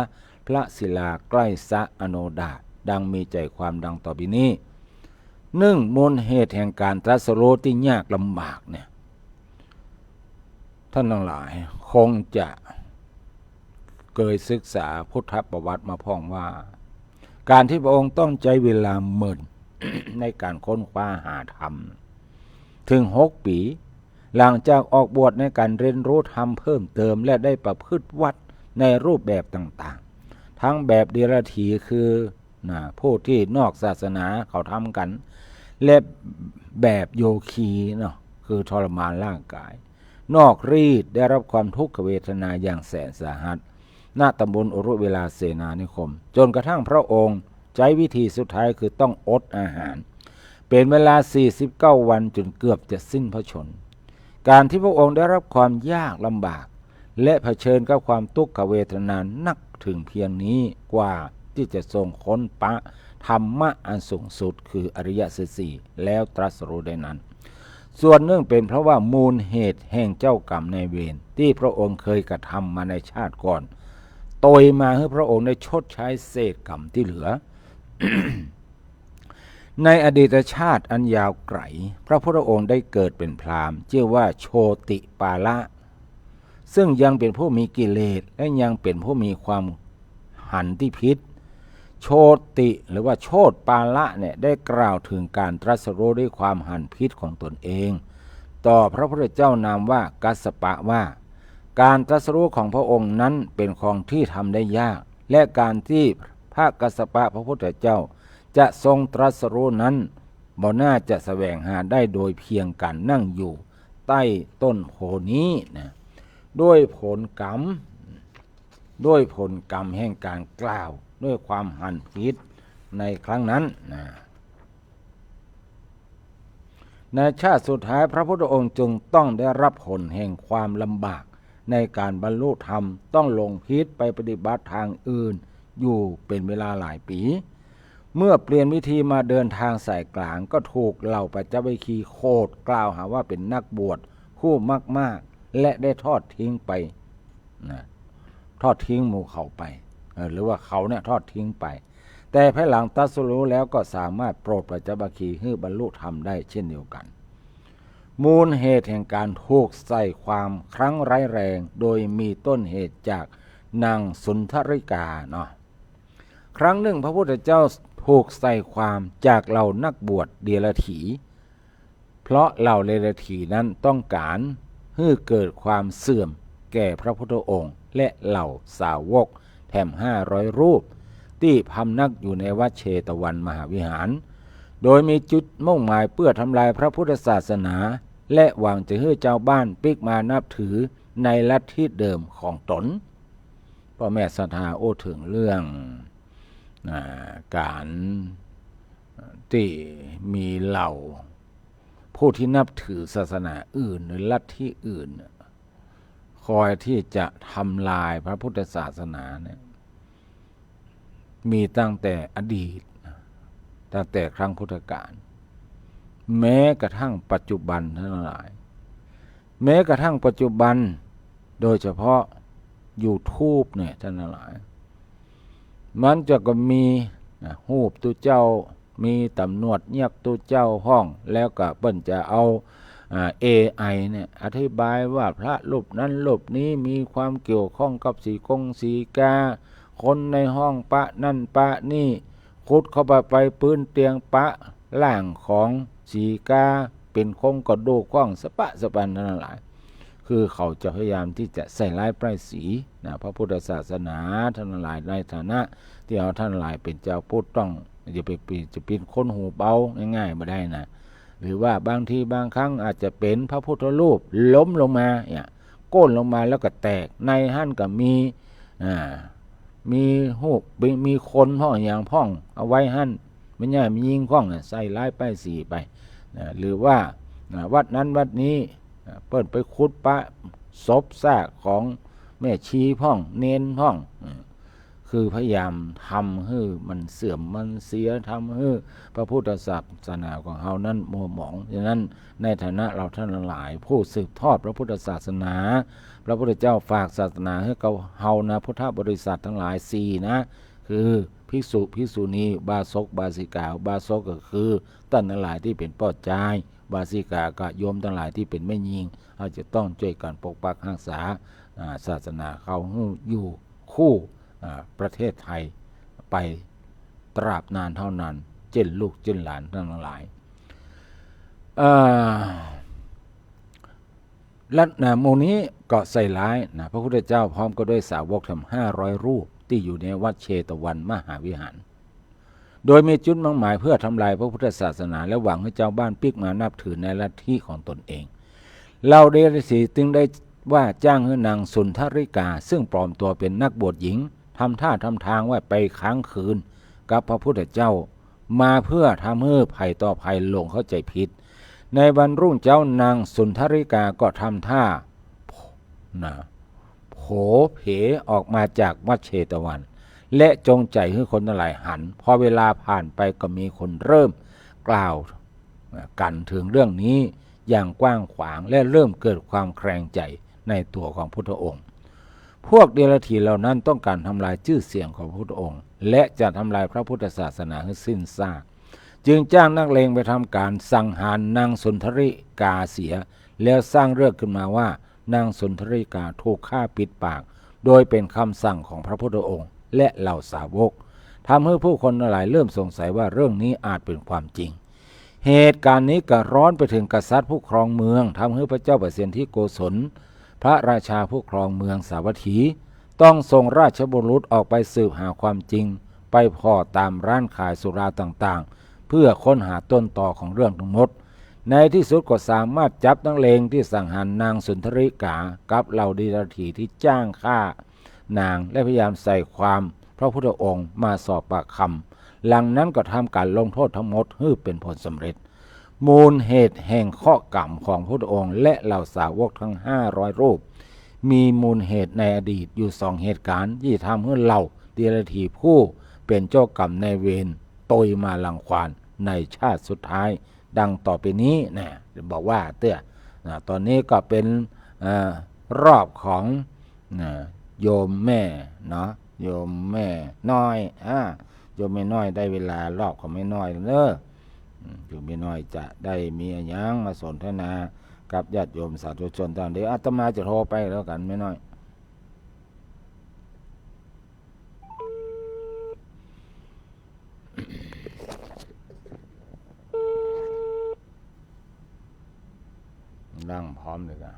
พระศิลาใกล้สะอโนดาตดังมีใจความดังต่อไปนี้มูลเหตุแห่งการตรัสรู้ที่ยากลำบากเนี่ยท่านทั้งหลายคงจะเคยศึกษาพุทธประวัติมาพ้องว่าการที่พระองค์ต้องใช้เวลาเมิน ในการค้นคว้าหาธรรมถึง6 ปีหลังจากออกบวชในการเรียนรู้ธรรมเพิ่มเติมและได้ประพฤติวัดในรูปแบบต่างๆทั้งแบบเดรัจฉีคือผู้ที่นอกศาสนาเขาทำกันและแบบโยคีคือทรมานร่างกายนอกรีดได้รับความทุกขเวทนาอย่างแสนสาหัสณตำบลอรุเวลาเสนานิคมจนกระทั่งพระองค์ใช้วิธีสุดท้ายคือต้องอดอาหารเป็นเวลา49 วันจนเกือบจะสิ้นพระชนม์การที่พระองค์ได้รับความยากลำบากและเผชิญกับความทุกขเวทนานักถึงเพียงนี้กว่าที่จะทรงค้นพบธรรมะอันสูงสุดคืออริยสัจสี่แล้วตรัสรู้ได้นั้นส่วนเนื่องเป็นเพราะว่ามูลเหตุแห่งเจ้ากรรมนายเวรที่พระองค์เคยกระทำมาในชาติก่อนโตยมาให้พระองค์ได้ชดใช้เศษกรรมที่เหลือ ในอดีตชาติอันยาวไกลพระพุทธองค์ได้เกิดเป็นพราหมณ์ชื่อว่าโชติปาละซึ่งยังเป็นผู้มีกิเลสและยังเป็นผู้มีความหันที่พิษโชติหรือว่าโชติปาละเนี่ยได้กล่าวถึงการตรัสรู้ด้วยความหันพิษของตนเองต่อพระพุทธเจ้านามว่ากัสสปะว่าการตรัสรู้ของพระองค์นั้นเป็นของที่ทำได้ยากและการที่พระกัสสปะพระพุทธเจ้าจะทรงตรัสรู้นั้นบ่น่าจะแสวงหาได้โดยเพียงการนั่งอยู่ใต้ต้นโพนี้ด้วยผลกรรมแห่งการกล่าวด้วยความหันพิษในครั้งนั้นในชาติสุดท้ายพระพุทธองค์จึงต้องได้รับผลแห่งความลำบากในการบรรลุธรรมต้องลงพิษไปปฏิบัติทางอื่นอยู่เป็นเวลาหลายปีเมื่อเปลี่ยนวิธีมาเดินทางสายกลางก็ถูกเหล่าปัจจวัคคีย์โคดกล่าวหาว่าเป็นนักบวชผู้มากๆและได้ทอดทิ้งไปทอดทิ้งหมู่เขาไปหรือว่าเขาเนี่ยทอดทิ้งไปแต่ภายหลังตรัสรู้แล้วก็สามารถโปรดปัจจวัคคีย์ให้บรรลุธรรมได้เช่นเดียวกันมูลเหตุแห่งการถูกใส่ความครั้งร้ายแรงโดยมีต้นเหตุจากนางสุนทริกาครั้งหนึ่งพระพุทธเจ้าถูกใส่ความจากเหล่านักบวชเดรัจฉีเพราะเหล่าเดรัจฉีนั้นต้องการให้เกิดความเสื่อมแก่พระพุทธองค์และเหล่าสาวกแถม500 รูปที่พำนักอยู่ในวัดเชตวันมหาวิหารโดยมีจุดมุ่งหมายเพื่อทำลายพระพุทธศาสนาและหวังจะให้เจ้าบ้านปิกมานับถือในลัทธิเดิมของตนพ่อแม่ศรัทธาโอ้ถึงเรื่องการที่มีเหล่าผู้ที่นับถือศาสนาอื่นหรือลัทธิอื่นคอยที่จะทำลายพระพุทธศาสนาเนี่ยมีตั้งแต่อดีตตั้งแต่ครั้งพุทธกาลแม้กระทั่งปัจจุบันทั้งหลายแม้กระทั่งปัจจุบันโดยเฉพาะYouTubeเนี่ยท่านหลายมันจะก็มีรูปตัวเจ้า มีตำรวจเงียบตู้เจ้าห้องแล้วก็เปิ้นจะเอาAI เนี่ยอธิบายว่าพระรูปนั้นรูปนี้มีความเกี่ยวข้องกับสีกาคนในห้องปะนั่นปะนี่ขุดเข้าไปพื้นเตียงปะล่างของสีกาเป็นโครงกระดูกข้องสะปันนั่นหลายคือเขาจะพยายามที่จะใส่ร้ายป้ายสีนะพระพุทธศาสนาท่านหลายในฐานะที่เอาท่านหลายเป็นเจ้าพูดต้องจะเป็นคนหูเบาง่ายๆไม่ได้นะหรือว่าบางทีบางครั้งอาจจะเป็นพระพุทธรูปล้มลงมาเนี่ยก้นลงมาแล้วก็แตกในหั่นก็มีหูกมีคนพ่องอย่างพ่องเอาไว้หั่นไม่ใช่มียิงพ่องใส่ร้ายป้ายสีไปนะหรือว่าวัดนั้นวัดนี้เปิดไปขุดปะศพซากของแม่ชีพ่องเน้นพ่องคือพยายามทำให้มันเสื่อมมันเสียทำให้พระพุทธศาสนาของเฮานั้นมัวหมองฉะนั้นในฐานะเราท่านหลายผู้สืบทอดพระพุทธศาสนาพระพุทธเจ้าฝากศาสนาให้กับเฮานะพุทธบริษัททั้งหลาย4นะคือภิกษุภิกษุณีบาศกบาสิกาบาศกก็คือท่านทั้งหลายที่เป็นป้อใจบาสิกาก็โยมทั้งหลายที่เป็นแม่ยิงเราจะต้องช่วยกันปกปักรักษาศาสนาเขาอยู่คู่ประเทศไทยไปตราบนานเท่านานเจนลูกเจนหลานทั้งหลายและหมู่นี้ก็ใส่ร้ายนะพระพุทธเจ้าพร้อมก็ด้วยสาวกทำ500 รูปที่อยู่ในวัดเชตวันมหาวิหารโดยมีจุดมุ่งหมายเพื่อทำลายพระพุทธศาสนาและหวังให้เจ้าบ้านปิกมานับถือในลัทธิของตนเองเราเดรัจฉีจึงได้ว่าจ้างให้นางสุนทริกาซึ่งปลอมตัวเป็นนักบวชหญิงทำท่าทำทางว่าไปค้างคืนกับพระพุทธเจ้ามาเพื่อทำให้ภัยต่อภัยหลงเข้าใจผิดในวันรุ่งเจ้านางสุนทริกาก็ทำท่าโผเพออกมาจากวัดเชตวันและจงใจให้คนทั้งหลายหันพอเวลาผ่านไปก็มีคนเริ่มกล่าวกันถึงเรื่องนี้อย่างกว้างขวางและเริ่มเกิดความแคลงใจในตัวของพุทธองค์พวกเดรัจฉีเหล่านั้นต้องการทำลายชื่อเสียงของพระพุทธองค์และจะทำลายพระพุทธศาสนาให้สิ้นซากจึงจ้างนักเลงไปทำการสังหารนางสุนทริกาเสียแล้วสร้างเรื่องขึ้นมาว่านางสุนทริกาถูกฆ่าปิดปากโดยเป็นคำสั่งของพระพุทธองค์และเหล่าสาวกทำให้ผู้คนหลายเริ่มสงสัยว่าเรื่องนี้อาจเป็นความจริงเหตุการณ์นี้ก็ร้อนไปถึงกษัตริย์ผู้ครองเมืองทำให้พระเจ้าประเสนที่โกศลพระราชาผู้ครองเมืองสาวัตถีต้องส่งราชบุรุษออกไปสืบหาความจริงไปพ่อตามร้านขายสุราต่างๆเพื่อค้นหาต้นตอของเรื่องทั้งหมดในที่สุดก็สามารถจับนักเลงที่สังหารนางสุนทริกากับเหล่าเดรัจฉีที่จ้างฆ่านางและพยายามใส่ความพระพุทธองค์มาสอบปากคำหลังนั้นก็ทำการลงโทษทั้งหมดให้เป็นผลสำเร็จมูลเหตุแห่งข้อกรรมของพระพุทธองค์และเหล่าสาวกทั้ง500 รูปมีมูลเหตุในอดีตอยู่2 เหตุการณ์ที่ทำให้เหล่าเดรัจฉีผู้เป็นเจ้ากรรมในเวรตยมาลังควานในชาติสุดท้ายดังต่อไปนี้นะบอกว่าตอนนี้ก็เป็นรอบของโยมแม่เนาะโยมแม่น้อยโยมแม่น้อยได้เวลารอบของแม่น้อยเนอะโยมแม่น้อยจะได้มีอะไรยังมาสนทนากับญาติโยมสาธุชนตอนเดี๋ยวอาตมาจะโทรไปแล้วกันแม่น้อยนั่งพร้อมเลยนะ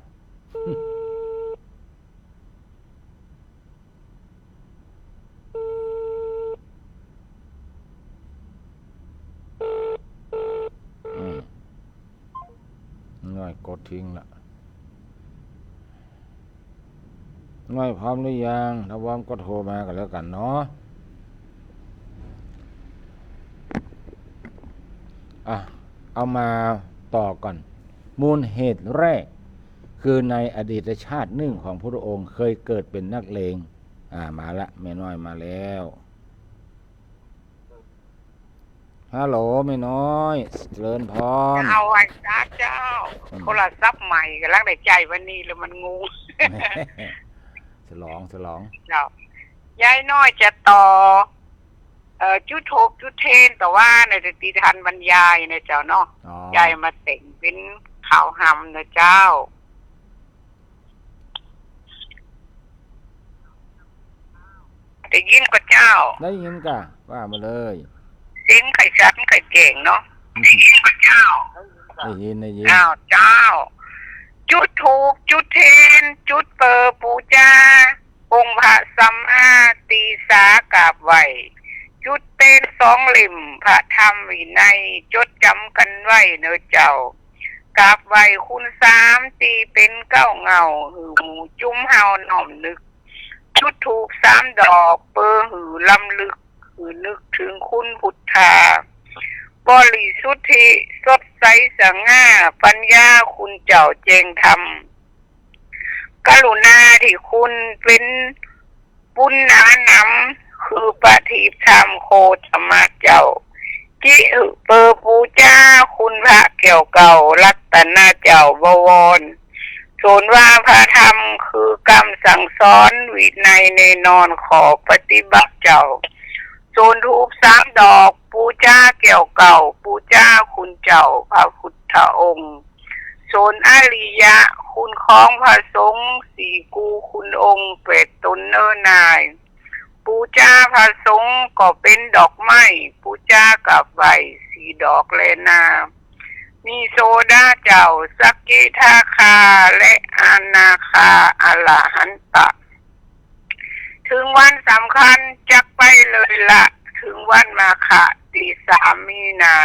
ง่ายกดทิ้งละง่ายพร้อมหรือยังถ้าพร้อมก็โทรมากันแล้วกันเนาะเอามาต่อก่อนมูลเหตุแรกคือในอดีตชาติหนึ่งของพระองค์เคยเกิดเป็นนักเลงมาละแม่น้อยมาแล้วฮัลโหลแม่น้อยเจริญพรเอาไว้เจ้าโทรศัพท์ใหม่กำลังได้ใจวันนี้แล้วมันงูฉลองเจ้ายายน้อยจะต่อ จุดโทบจุดเทนแต่ว่าในจะตีทันบรรยายนะเจ้าเนาะ อ๋อ ยายมาแต่งเป็นข่าวหำนะเจ้าได้ยินก็เจ้า ได้ยินกะว่ามาเลย เสียงไข่ชัดไข่เก่งเนาะได้ยินก็เจ้า ได้ยินได้ยิน อ้าวเจ้า จุดถูกจุดเทน จุดเปิดปูจาองค์พระสัมมาตีสากราบไหวจุดเต้นสองเหล่มพระธรรมวินัยจดจำกันไว้เนอเจ้ากราบไหวคุณสามตีเป็นเก้าเงาหือหมูจุ้มเฮาหน่อมนึก จุดถูกสามดอกเปอหือลำลึกหือนึกถึงคุณพุทธาบริสุทธิสดใสสง่าปัญญาคุณเจ้าเจงธรรมกรุณาที่คุณเป็นปุณณานำคือปฏิธรรมโคธรรมะเจ้ากิอึเปอปูจ้าคุณพระเกี่ยวเก่ารัตนาเจ้าบวรส่วนว่าพระธรรมคือกรรมสั่งสอนวินัยในนอนขอปฏิบัติเจ้าส่วนทูปสามดอกปูจ้าเกี่ยวเก่าปูจ้าคุณเจ้าพระพุทธองค์ส่วนอริยะคุณของพระสงฆ์สี่กูคุณองค์เป็ดตนเนิ่นนายปูจ้าพระสงฆ์ก็เป็นดอกไม้ปูจ้ากับใบสีดอกเลนามีโซดาเจ้าสักกิทาคาและอานาคาอรหันตะถึงวันสำคัญจักไปเลยละถึงวันมาฆะตีสามมีนา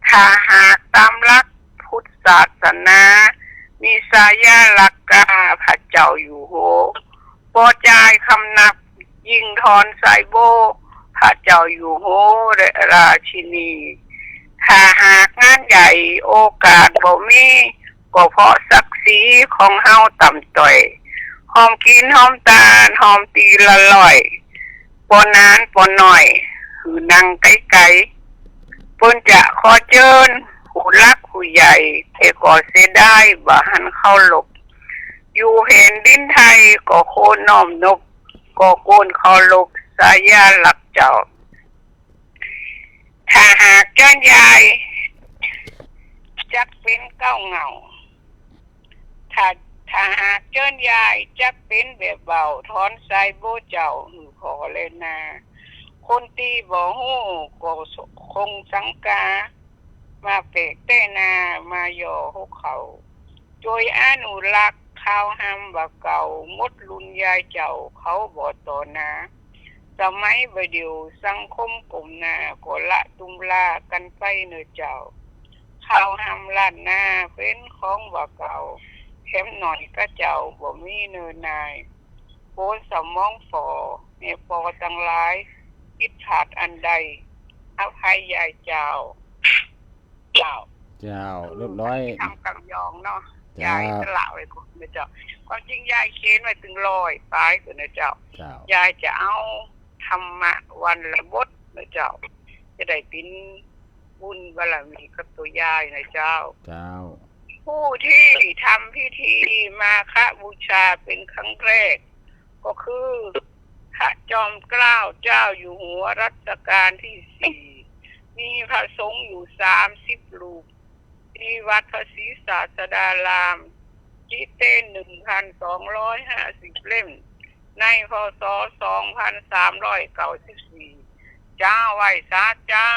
ถ้าหากตามหลักพุทธศาสนามีสายาลักกาพระเจ้าอยู่โหปอจายคำนับยิงทอนสายโบพระเจ้าอยู่โหและราชินีถ้าหากงานใหญ่โอกาสบ่มีก็เพราะศักดิ์ศรีของเฮาต่ำต้อยหอมกินหอมตาลหอมตีละลอยปนานปนหน่อยหือนั่งไกลๆเพิ่นจะขอเจิญผู้รักผู้ใหญ่เทก็เสียได้บ่หันเข้าหลบอยู่เห็นดินไทยก็โคนน้อมนบก็โกนเคารพสายาหลักเจ้าถ้าหากเจ้ายายจักเป็นเก้าเงาถ้าหากเจ้ายายจักเป็นแบบเบาถอนสายโบเจ้าหือขอเลยนาคนตีบ่ฮู้ก็คงสังกามาเปกเต้นามาย่อหุกเขาโดยอนุรักษ์ข้าวห้ำบ่เก่ามดลุนยายเจ้าเขาบ่ต่อนาสมัยบเดียวสังคมกลุ่มนาก็ละตุมลากันไปเนื้อเจ้าข้าวห้ำล้านนาเป็นของบ่เก่าแถมหน่อยก็เจ้าบ่มีเนื้อนายโพสมองฝ่อเนปอตั้งหลายคิดขาดอันใดอภัยยายเจ้าเจ้า เจ้าเรียบร้อย ทำกำยองเนาะ จ้าย ยายสละไว้ก่อนนะเจ้าความจริงยายเค้นไว้ถึง100ปลายก่อนนะเจ้า เจ้าย ายจะเอาธรรมะวันละบทนะเจ้าจะได้เป็นบุญบารมีกับตัวยายนะเจ้า เจ้า ผู้ที่ทำพิธีมาฆบูชาเป็นครั้งแรกก็คือพระจอมเกล้าเจ้าอยู่หัวรัชกาลที่4มีพระสงฆ์อยู่30รูปที่วัดพระศรีศาสดารามจิเต้น 1,250 เล่มในพ.ศ. 2394เจ้าไหว้สาเจ้า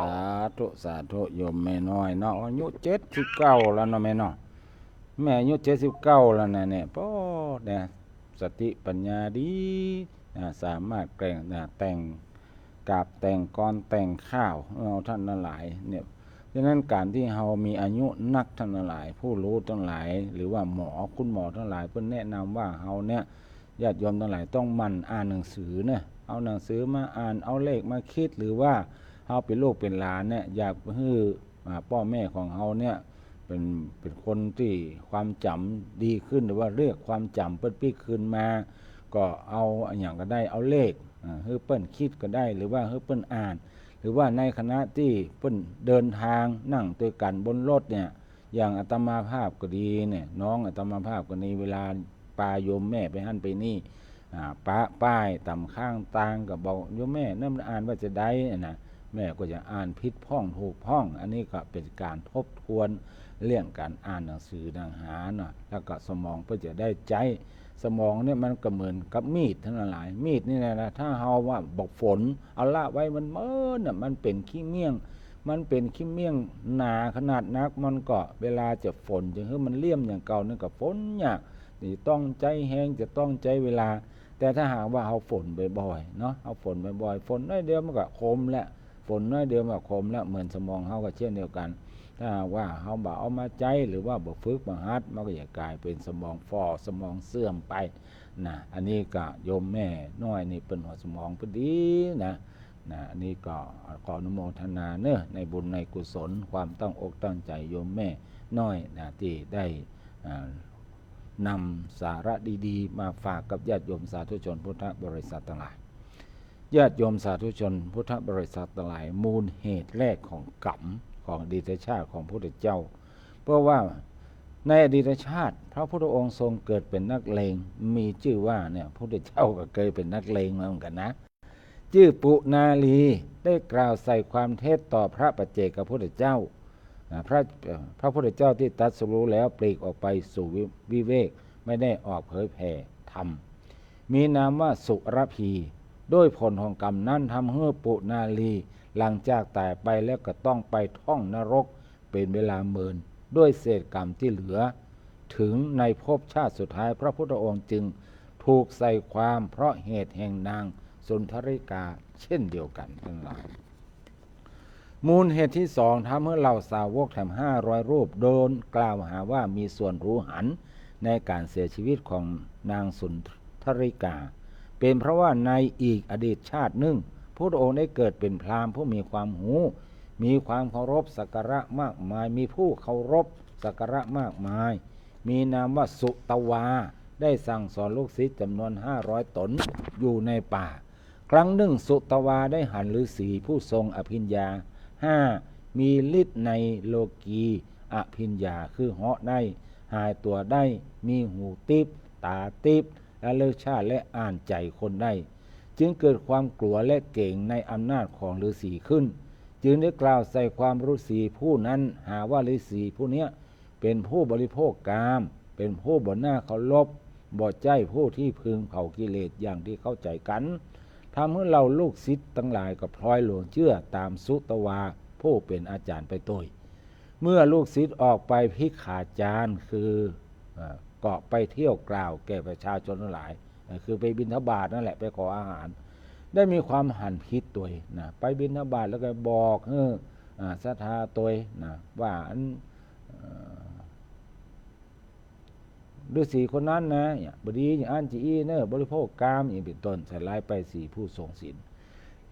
สาธุสาธุโยมแม่น้อยเนาะอายุ79แล้วเนาะแม่เนาะแม่อายุ79แล้วนะเนี่ยพ่อเนี่ยสติปัญญาดีสามารถแต่งกาบแต่งกรแต่งข้าวเอาท่านทั้งหลายเนี่ยดังนั้นการที่เฮามีอายุนักท่านทั้งหลายผู้รู้ทั้งหลายหรือว่าหมอคุณหมอทั้งหลายเพิ่นแนะนำว่าเฮาเนี่ยญาติโยมทั้งหลายต้องหมั่นอ่านหนังสือเนี่ยเอาหนังสือมาอ่านเอาเลขมาคิดหรือว่าเฮาเป็นลูกเป็นหลานเนี่ยอยากให้พ่อแม่ของเฮาเนี่ยเป็นคนที่ความจำดีขึ้นหรือว่าเรียกความจำเปิ้นปีขึ้นมาก็เอาอย่างก็ได้เอาเลขให้เปิ้นคิดก็ได้หรือว่าให้เปิ้นอ่านหรือว่าในคณะที่เปิ้นเดินทางนั่งด้วยกันบนรถเนี่ยอย่างอาตมาภาพก็ดีเนี่ยน้องอาตมาภาพก็ในเวลาปาโยมแม่ไปหั่นไปนี่ ป้ายต่ำข้างตางก็บอกโยมแม่นั่นอ่านว่าจะได้นะแม่ก็จะอ่านผิดพ้องถูกพ้องอันนี้ก็เป็นการทบทวนเรื่องการอ่านหนังสือหนังหาเนาะแล้วก็สมองเพื่อจะได้ใจสมองเนี่ยมันก็เหมือนกับมีดทั้งหลายมีดนี่นะถ้าเฮาว่าบอกฝนเอาละไว้มันเมินน่ะมันเป็นขี้เมี่ยงหนาขนาดนักมันก็เวลาจะฝนจะให้มันเลี่ยมอย่างเก่านั่นก็ฝนยากนี่ต้องใจแห้งจะต้องใจเวลาแต่ถ้าหากว่าเอาฝนบ่อยๆเนาะเอาฝนบ่อยๆฝนน้อยเดียวมันก็คมแล้วฝนน้อยเดียวมันก็คมแล้วเหมือนสมองเฮาก็เช่นเดียวกันถ้าว่าเฮาบ่เอามาใจหรือว่าบ่ฝึกบ่หัดมันก็จะกลายเป็นสมองฝ่อสมองเสื่อมไปนะอันนี้ก็โยมแม่น้อยนี่เป็นหัวสมองพอดีนะอันนี้ก็ขออนุโมทนาเนอะในบุญในกุศลความตั้งอกตั้งใจโยมแม่น้อยนะที่ได้นำสาระดีๆมาฝากกับญาติโยมสาธุชนพุทธบริษัททั้งหลายญาติโยมสาธุชนพุทธบริษัททั้งหลายมูลเหตุแรกของกรรมของอดีตชาติของพระพุทธเจ้าเพราะว่าในอดีตชาติพระพุทธองค์ทรงเกิดเป็นนักเลงมีชื่อว่าเนี่ยพระพุทธเจ้าก็เคยเป็นนักเลงมาเหมือนกันนะชื่อปุนาลีได้กล่าวใส่ความเท็จต่อพระปัจเจกพุทธเจ้าพระพุทธเจ้าที่ตรัสรู้แล้วปลีกออกไปสู่วิเวกไม่ได้ออกเผยแผ่ธรรมมีนามว่าสุรพีด้วยผลของกรรมนั้นทำให้ปุนาลีหลังจากตายไปแล้วก็ต้องไปท่องนรกเป็นเวลาหมื่นด้วยเศษกรรมที่เหลือถึงในภพชาติสุดท้ายพระพุทธองค์จึงถูกใส่ความเพราะเหตุแห่งนางสุนทริกาเช่นเดียวกันทั้งหลายมูลเหตุที่สองทำให้เหล่าสาวกแถม500 รูปโดนกล่าวหาว่ามีส่วนรู้หันในการเสียชีวิตของนางสุนทริกาเป็นเพราะว่าในอีกอดีตชาติหนึ่งพระองค์ได้เกิดเป็นพราหมณ์ผู้มีความหูมีความเคารพสักการะมากมายมีผู้เคารพสักการะมากมายมีนามว่าสุตวาได้สั่งสอนลูกศิษย์จำนวน500 ตนอยู่ในป่าครั้งหนึ่งสุตวาได้หันฤาษีผู้ทรงอภิญญามีฤทธิ์ในโลกีอภิญญาคือเหาะได้หายตัวได้มีหูติบตาติบและเลิกชาติและอ่านใจคนได้จึงเกิดความกลัวและเก่งในอำนาจของฤาษีขึ้นจึงได้กล่าวใส่ความฤาษีผู้นั้นหาว่าฤาษีผู้นี้เป็นผู้บริโภคกามเป็นผู้บ่หน้าเคารพบ่ใจผู้ที่พึงเผากิเลสอย่างที่เข้าใจกันทำให้เราลูกศิษย์ทั้งหลายก็พลอยหลงเชื่อตามสุตวาผู้เป็นอาจารย์ไปโดยเมื่อลูกศิษย์ออกไปพิขาจารคือเกาะไปเที่ยวกล่าวแก่ประชาชนทั้งหลายคือไปบิณฑบาตนั่นแหละไปขออาหารได้มีความหันพิษตัวนะไปบิณฑบาตแล้วก็บอกศรัทธาตัวนะว่าฤาษีคนนั้นนะบดีอย่างอันจีเนอร์บริโภคกามอย่างเป็นต้นใส่ร้ายไปสี่ผู้ทรงศีล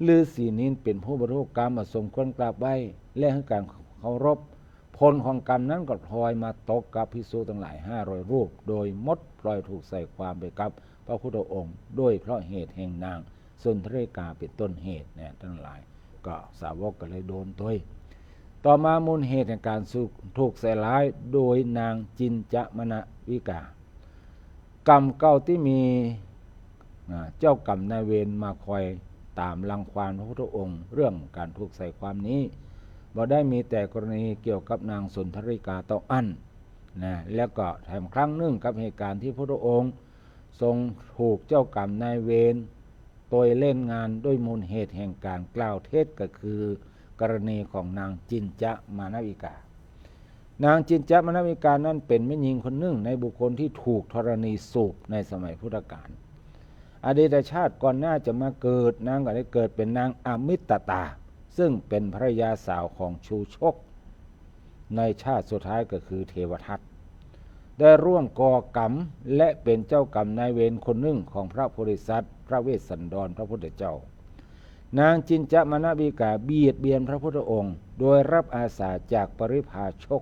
ฤาษีนี้เป็นผู้บริโภคกามมาสมควรกราบไหว้และให้การเคารพผลของกรรมนั้นก็พลอยมาตกกับภิกษุทั้งหลาย500 รูปโดยมดพลอยถูกใส่ความไปกับพระพุทธองค์ด้วยเพราะเหตุแห่งนางสุนทริกาเป็นต้นเหตุเนี่ยทั้งหลายก็สาวกก็เลยโดนตัวต่อมามูลเหตุแห่งการถูกใส่ร้ายโดยนางจินจมณวิกากรรมเก่าที่มีเจ้ากรรมนายเวรมาคอยตามรังควานพระพุทธองค์เรื่องการถูกใส่ความนี้บ่ได้มีแต่กรณีเกี่ยวกับนางสุนทริกาเต้าอั้นนะแล้วก็แถมครั้งหนึ่งกับเหตุการณ์ที่พระพุทธองค์ทรงถูกเจ้ากรรมนายเวรตัวเล่นงานด้วยมูลเหตุแห่งการกล่าวเท็จก็คือกรณีของนางจินจมณวิกานางจินจมณวิกานั้นเป็นแม่หญิงคนหนึ่งในบุคคลที่ถูกธรณีสูบในสมัยพุทธกาลอดีตชาติก่อนหน้าจะมาเกิดนางก็ได้เกิดเป็นนางอมิตตาซึ่งเป็นภรรยาสาวของชูชกในชาติสุดท้ายก็คือเทวทัตได้ร่วมก่อกรรมและเป็นเจ้ากรรมนายเวรคนหนึ่งของพระโพธิสัตว์พระเวสสันดรพระพุทธเจ้านางจินจมณวิกาเบียดเบียนพระพุทธองค์โดยรับอาสาจากปริพาชก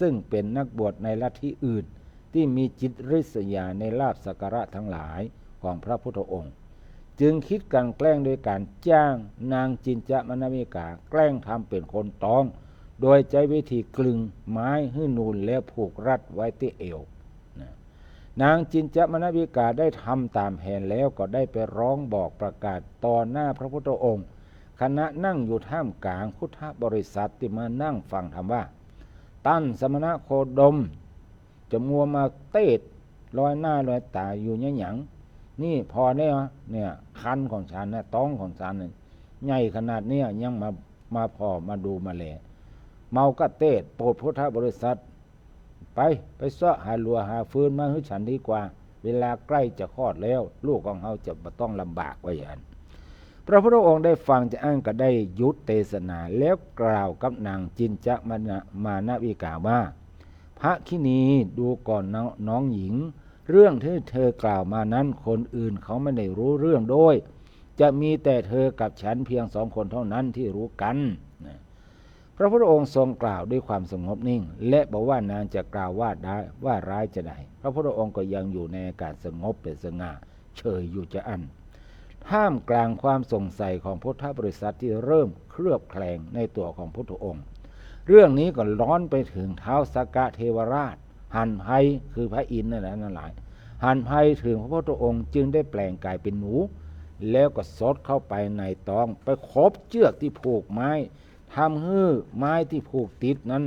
ซึ่งเป็นนักบวชในลัทธิอื่นที่มีจิตริษยาในลาภสักการะทั้งหลายของพระพุทธองค์จึงคิดกันแกล้งโดยการจ้างนางจินจมณวิกาแกล้งทำเป็นคนตองโดยใช้วิธีกลึงไม้ให้นูนแล้วผูกรัดไว้ที่เอว นางจินจมนวิกาได้ทำตามแผนแล้วก็ได้ไปร้องบอกประกาศต่อหน้าพระพุทธองค์คณะนั่งอยู่ท่ามกลางพุทธบริษัทที่มานั่งฟังธรรมว่าตั้นสมณะโคดมจะมัวมาเตดลอยหน้าลอยตาอยู่เนี่ยหยังนี่พอเนี่ยคันของฉันนะต้องของฉันเนี่ยใหญ่ขนาดเนี้ยยังมาพอมาดูมาแลเมากะเตดโปรดพุทธบริษัทไปเสาะหาลัวหาฟืนมาให้ฉันดีกว่าเวลาใกล้จะคลอดแล้วลูกของเขาจะไม่ต้องลำบากไว้อย่างพระพุทธองค์ได้ฟังจะอ้างก็ได้ยุติเทศนาแล้วกล่าวกับนางจินจมานาวิกาว่าพระคินีดูก่อนน้องหญิงเรื่องที่เธอกล่าวมานั้นคนอื่นเขาไม่ได้รู้เรื่องโดยจะมีแต่เธอกับฉันเพียง2 คนเท่านั้นที่รู้กันพระพุทธองค์ทรงกล่าวด้วยความสงบนิ่งและบอกว่านางจะกล่าวว่าได้ว่าร้ายจะได้พระพุทธองค์ก็ยังอยู่ในอากาศสงบเป็นสง่าเฉยอยู่จะอันท่ามกลางความสงสัยของพุทธบริษัทที่เริ่มเคลือบแคลงในตัวของพุทธองค์เรื่องนี้ก็ร้อนไปถึงท้าวสกะเทวราชหันไพคือพระอินทร์นั่นหลายหันไพถึงพระพุทธองค์จึงได้แปลงกายเป็นหนูแล้วก็ซดเข้าไปในตองไปคบเชือกที่ผูกไม้ทำให้ไม้ที่ผูกติดนั้น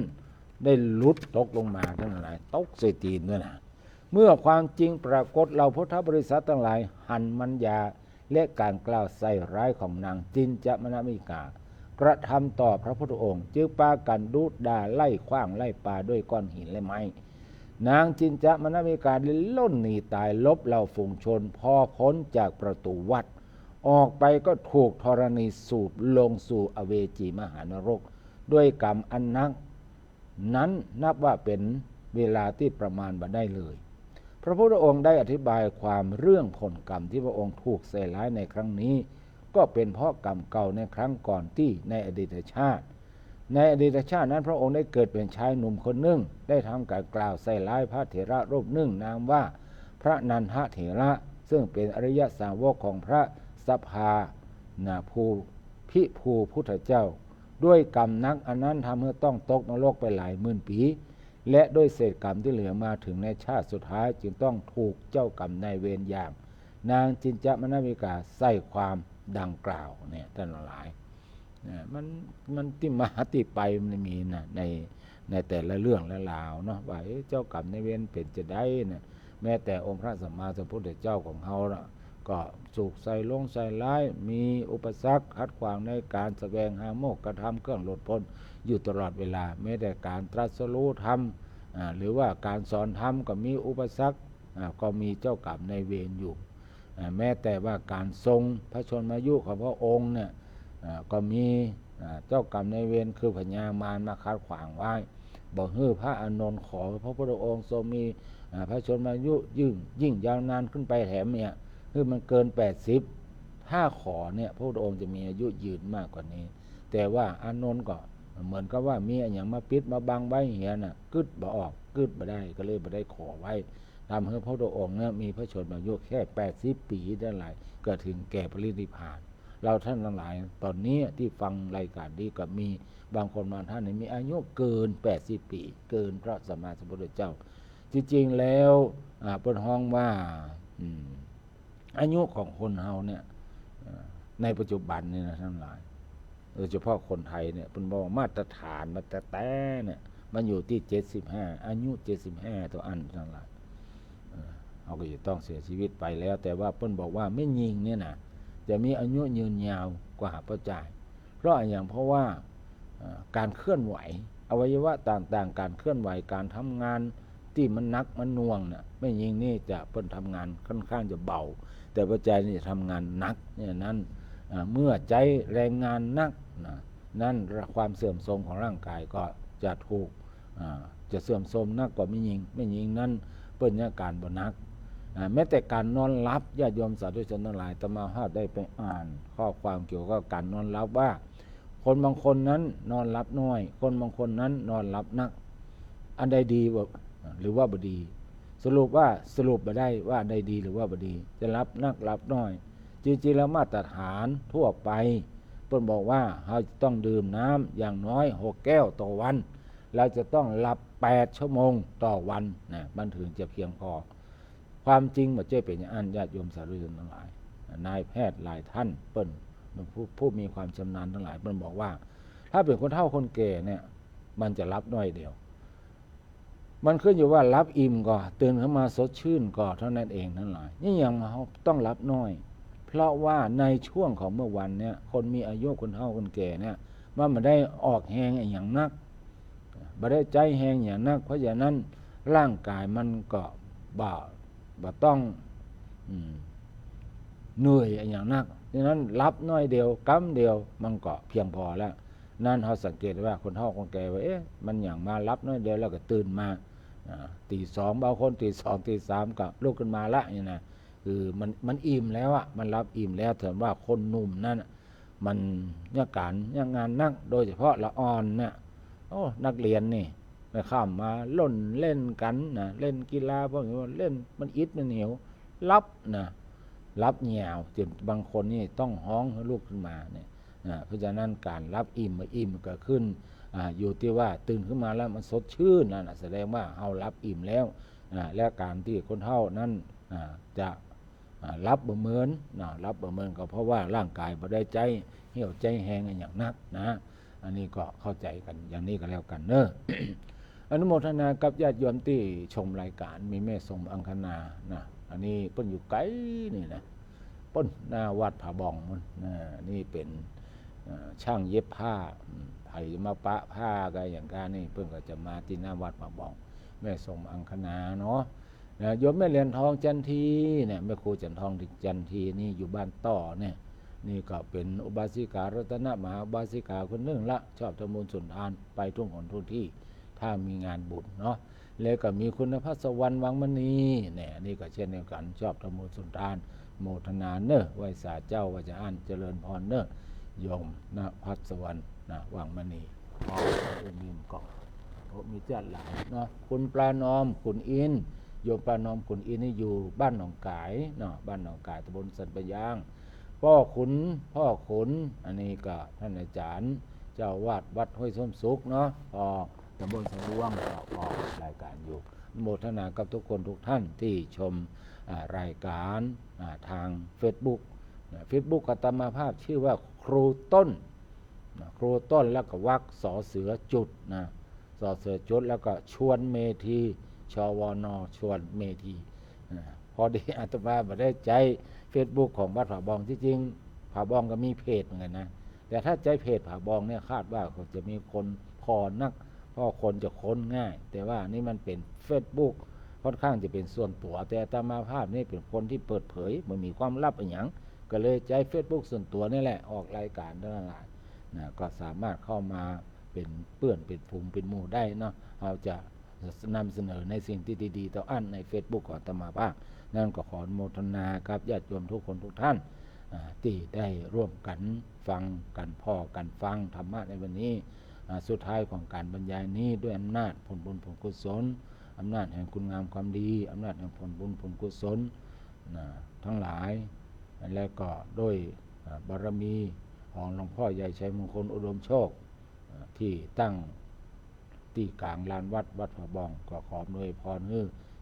ได้หลุดตกลงมาทั้งหลายตกใส่ตีนด้วยนะเมื่อความจริงปรากฏเราพุทธบริษัททั้งหลายหันมัญญาและการกล่าวใส่ร้ายของนางจินจมนวิกากระทำต่อพระพุทธองค์จึงปากันดูดด่าไล่ขว้างไล่ปาด้วยก้อนหินและไม้นางจินจมนวิกาได้ล่นหนีตายลบเหล่าฝูงชนพอพ้นจากประตูวัดออกไปก็ถูกธรณีสูบลงสู่อเวจีมหานรกด้วยกรรมอันนักนั้นนับว่าเป็นเวลาที่ประมาณบ่ได้เลยพระพุทธองค์ได้อธิบายความเรื่องผลกรรมที่พระองค์ถูกใส่ร้ายในครั้งนี้ก็เป็นเพราะกรรมเก่าในครั้งก่อนที่ในอดีตชาตินั้นพระองค์ได้เกิดเป็นชายหนุ่มคนหนึ่งได้ทำการกล่าวใส่ร้ายพระเถระรูปหนึ่งนามว่าพระนันทเถระซึ่งเป็นอริยสาวกของพระสภาภูพุทธเจ้าด้วยกรรมนักอันนั้นทำให้ต้องตกนรกไปหลายหมื่นปีและด้วยเศษกรรมที่เหลือมาถึงในชาติสุดท้ายจึงต้องถูกเจ้ากรรมนายเวรอย่างนางจินจมนวิกาใส่ความดังกล่าวเนี่ยท่านหลายมันที่มาที่ไปมันมีนะในแต่ละเรื่องและราวเนาะว่าเจ้ากรรมนายเวรเป็นจะได้นะแม้แต่องค์พระสัมมาสัมพุทธเจ้าของเขาก็สุกใส่ร้ายมีอุปสรรคขัดขวางในการแสวงหาโมกขธรรมเครื่องหลุดพ้นอยู่ตลอดเวลาแม้แต่การตรัสรู้ธรรมหรือว่าการสอนธรรมก็มีอุปสรรคก็มีเจ้ากรรมนายเวรอยู่แม้แต่ว่าการทรงพระชนมายุของพระองค์เนี่ยก็มีเจ้ากรรมนายเวรคือพญามารมาขัดขวางไว้บอกให้พระอานนท์ขอพระพุทธองค์ทรงมีพระชนมายุยิ่งยาวนานขึ้นไปแถมเนี่ยคือมันเกิน80ถ้าขอเนี่ยพระพุทธองค์จะมีอายุยืนมากกว่านี้แต่ว่าอานนท์ก็เหมือนกับว่ามีอย่างมาปิดมาบังไว้เหี้ยน่ะกึดบ่ออกกึดบ่ได้ก็เลยบ่ได้ขอไว้ทำให้พระพุทธองค์เนี่ยมีพระชนมายุแค่80 ปีได้หลายก็ถึงแก่ปรินิพพานเราท่านทั้งหลายตอนนี้ที่ฟังรายการนี้ก็มีบางคนบางท่านมีอายุเกิน80 ปีเกินพระสัมมาสัมพุทธเจ้าจริงๆแล้วเป็นห้องว่าอายุของคนเฮาเนี่ยในปัจจุบันนี่นะทั้งหลายโดยเฉพาะคนไทยเนี่ยเป็นบอกมาตรฐานมาแต่เนี่ยมันอยู่ที่75อายุ75ตัวอันทั้งหลายเขาก็จะต้องเสียชีวิตไปแล้วแต่ว่าเพิ่นบอกว่าไม่ยิงเนี่ยนะจะมีอายุยืนยาวกว่าพระเจ้าเพราะอย่างเพราะว่าการเคลื่อนไหวอวัยวะต่างๆการเคลื่อนไหวการทำงานที่มันนักมันน่วงเนี่ยไม่ยิงนี่จะเพิ่นทำงานค่อนข้างจะเบาแต่พระใจนี่ทำงานนักเนี่ยนั้นเมื่อใจแรงงานนักนั่นความเสื่อมโทรมของร่างกายก็จะถูกจะเสื่อมโทรมนักกว่าไม่ยิงนั้นเปิ้นอาการบ่นักแม้แต่การนอนหลับญาติโยมสาธุชนทั้งหลายอาตมาภาพได้ไปอ่านข้อความเกี่ยวกับการนอนหลับว่าคนบางคนนั้นนอนหลับน้อยคนบางคนนั้นนอนหลับนักอันใดดีหรือว่าบ่ดีสรุปบ่ได้ว่าใดดีหรือว่าบ่ดีจะรับนักรับน้อยจริงๆแล้วมาตรฐานทั่วไปเพิ่นบอกว่าเราจะต้องดื่มน้ำอย่างน้อย6 แก้วต่อวันเราจะต้องหลับ8 ชั่วโมงต่อวันนะมันถึงจะเพียงพอ ความจริงมันจะเป็นอย่างนั้นญาติโยมสาธุชนทั้งหลายนายแพทย์หลายท่านเปิ้นผู้มีความชำนาญทั้งหลายเปิ้นบอกว่าถ้าเป็นคนเฒ่าคนแก่เนี่ยมันจะรับน้อยเดียวมันขึ้นอยู่ว่ารับอิ่มก่อนตื่นขึ้นมาสดชื่นก่อนเท่านั้นเองทั้งหลายนี่ยังเขาต้องรับน้อยเพราะว่าในช่วงของเมื่อวันเนี่ยคนมีอายุคนเฒ่าคนแก่เนี่ยมันได้ออกแหงอย่างนักบ่ได้ใจแหงอย่างนักเพราะฉะนั้นร่างกายมันก็บ่ต้องเหนื่อยอย่างนักดังนั้นรับน้อยเดียวกำเดียวมันก็เพียงพอแล้วนั่นเขาสังเกตว่าคนเฒ่าคนแก่ว่ามันอย่างมารับน้อยเดียวแล้วก็ตื่นมาตีสองบางคนตีสองตีสามก็ลุกขึ้นมาละนี่นะคือมันอิ่มแล้วอะมันรับอิ่มแล้วถือว่าคนหนุ่มนั่นมันเนี่ยงานนักโดยเฉพาะละอ่อนเนี่ยนักเรียนนี่ไปข้ามมาล่นเล่นกันนะเล่นกีฬาพวกนี้เล่นมันอิดมันเหนียวรับนะรับเหนียวจนบางคนนี่ต้องห้องให้ลูกขึ้นมาเนี่ยเพราะฉะนั้นการรับอิ่มก็ขึ้นอยู่ที่ว่าตื่นขึ้นมาแล้วมันสดชื่นนั่นแสดงว่าเอารับอิ่มแล้วและการที่คนเฒ่านั้นจะรับบ่เหมือนรับบ่เหมือนก็เพราะว่าร่างกายบ่ได้ใจเหี่ยวใจแห้งอย่างนักนะอันนี้ก็เข้าใจกันอย่างนี้ก็แล้วกันเนอะ อนุโมทนากับญาติโยมที่ชมรายการมีแม่สมอังคณานะอันนี้เพิ่นอยู่ไกลนี่นะป้นหน้าวัดผาบองมันนี่เป็นช่างเย็บผ้าไผมาปะผ้ากันอย่างการนี่เพิ่นก็จะมาที่หน้าวัดผาบองแม่สมอังคณาเนาะโยมแม่เหรียญทองจันทีเนี่ยแม่ครูจันทองจันทีนี่อยู่บ้านต่อเนี่ยนี่ก็เป็นอุบาสิการัตนมหาอุบาสิกาคนหนึ่งละชอบทำบุญสุนทานไปทุกหนทุกที่ถ้ามีงานบุญเนาะแล้วก็มีคุณพัสวรรณวังมณีเนี่ยนี่ก็เช่นเดียวกันชอบทำบุญสุนทานโมทนาเนอะไหว้สาเจ้าว่าจะอ่านเจริญพรเนอะโยมนะพัสวรรณนะวังมณีพอมีมก็มีเจ้าหลายเนาะคุณปลานอมคุณอินโยมปลานอมคุณอินนี่อยู่บ้านหนองกายเนาะบ้านหนองกายตำบลสันปะยางพ่อขุนอันนี้ก็ท่านอาจารย์เจ้าวาดวัดห้วยส้มสุกเนาะพอตำบลสังหลวงก็ออกรายการอยู่โมทนากับทุกคนทุกท่านที่ชมรายการทาง Facebook อาตมาภาพชื่อว่าครูต้นแล้วก็วรรคสอเสือจุดนะสอเสือจุดแล้วก็ชวนเมธีชวนชวนเมธีพอดีอาตมาบ่ได้ใจ Facebook ของวัดผาบองที่จริงผาบองก็มีเพจเหมือนกันนะแต่ถ้าใจเพจผาบองเนี่ยคาดว่าจะมีคนพอนักเพราะคนจะค้นง่ายแต่ว่านี่มันเป็น Facebook ค่อนข้างจะเป็นส่วนตัวแต่อาตมาภาพนี่เป็นคนที่เปิดเผยมันมีความลับอะไรอย่างก็เลยใจ Facebook ส่วนตัวนี่แหละออกรายการทั้งหลายนะก็สามารถเข้ามาเป็นเปื้อนเป็นฝูงเป็นหมู่ได้เนาะเราจะนำเสนอในสิ่งที่ดีๆต่ออันใน Facebook ของอาตมาภาพนั่นก็ขออนุโมทนากับญาติโยมทุกคนทุกท่านที่ได้ร่วมกันฟังกันพ่อกันฟังธรรมะในวันนี้สุดท้ายของการบรรยายนี้ด้วยอำนาจผลบุญผลกุศลอำนาจแห่งคุณงามความดีอำนาจแห่งผลบุญผลกุศลทั้งหลายและก็ด้วยบารมีของหลวงพ่อใหญ่ชัยมงคลอุดมโชคที่ตั้งที่กลางลานวัดผาบองก็ขออวยพรให้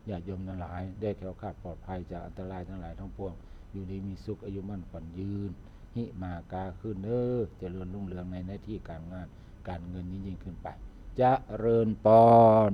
ญาติโยมทั้งหลายได้แคล้วคลาดปลอดภัยจากอันตรายทั้งหลายทั้งปวงอยู่ดีมีสุขอายุมั่นขวัญยืนหิมากาขึ้นเจริญรุ่งเรืองในหน้าที่การงานการเงินยิ่งขึ้นไปเจริญพร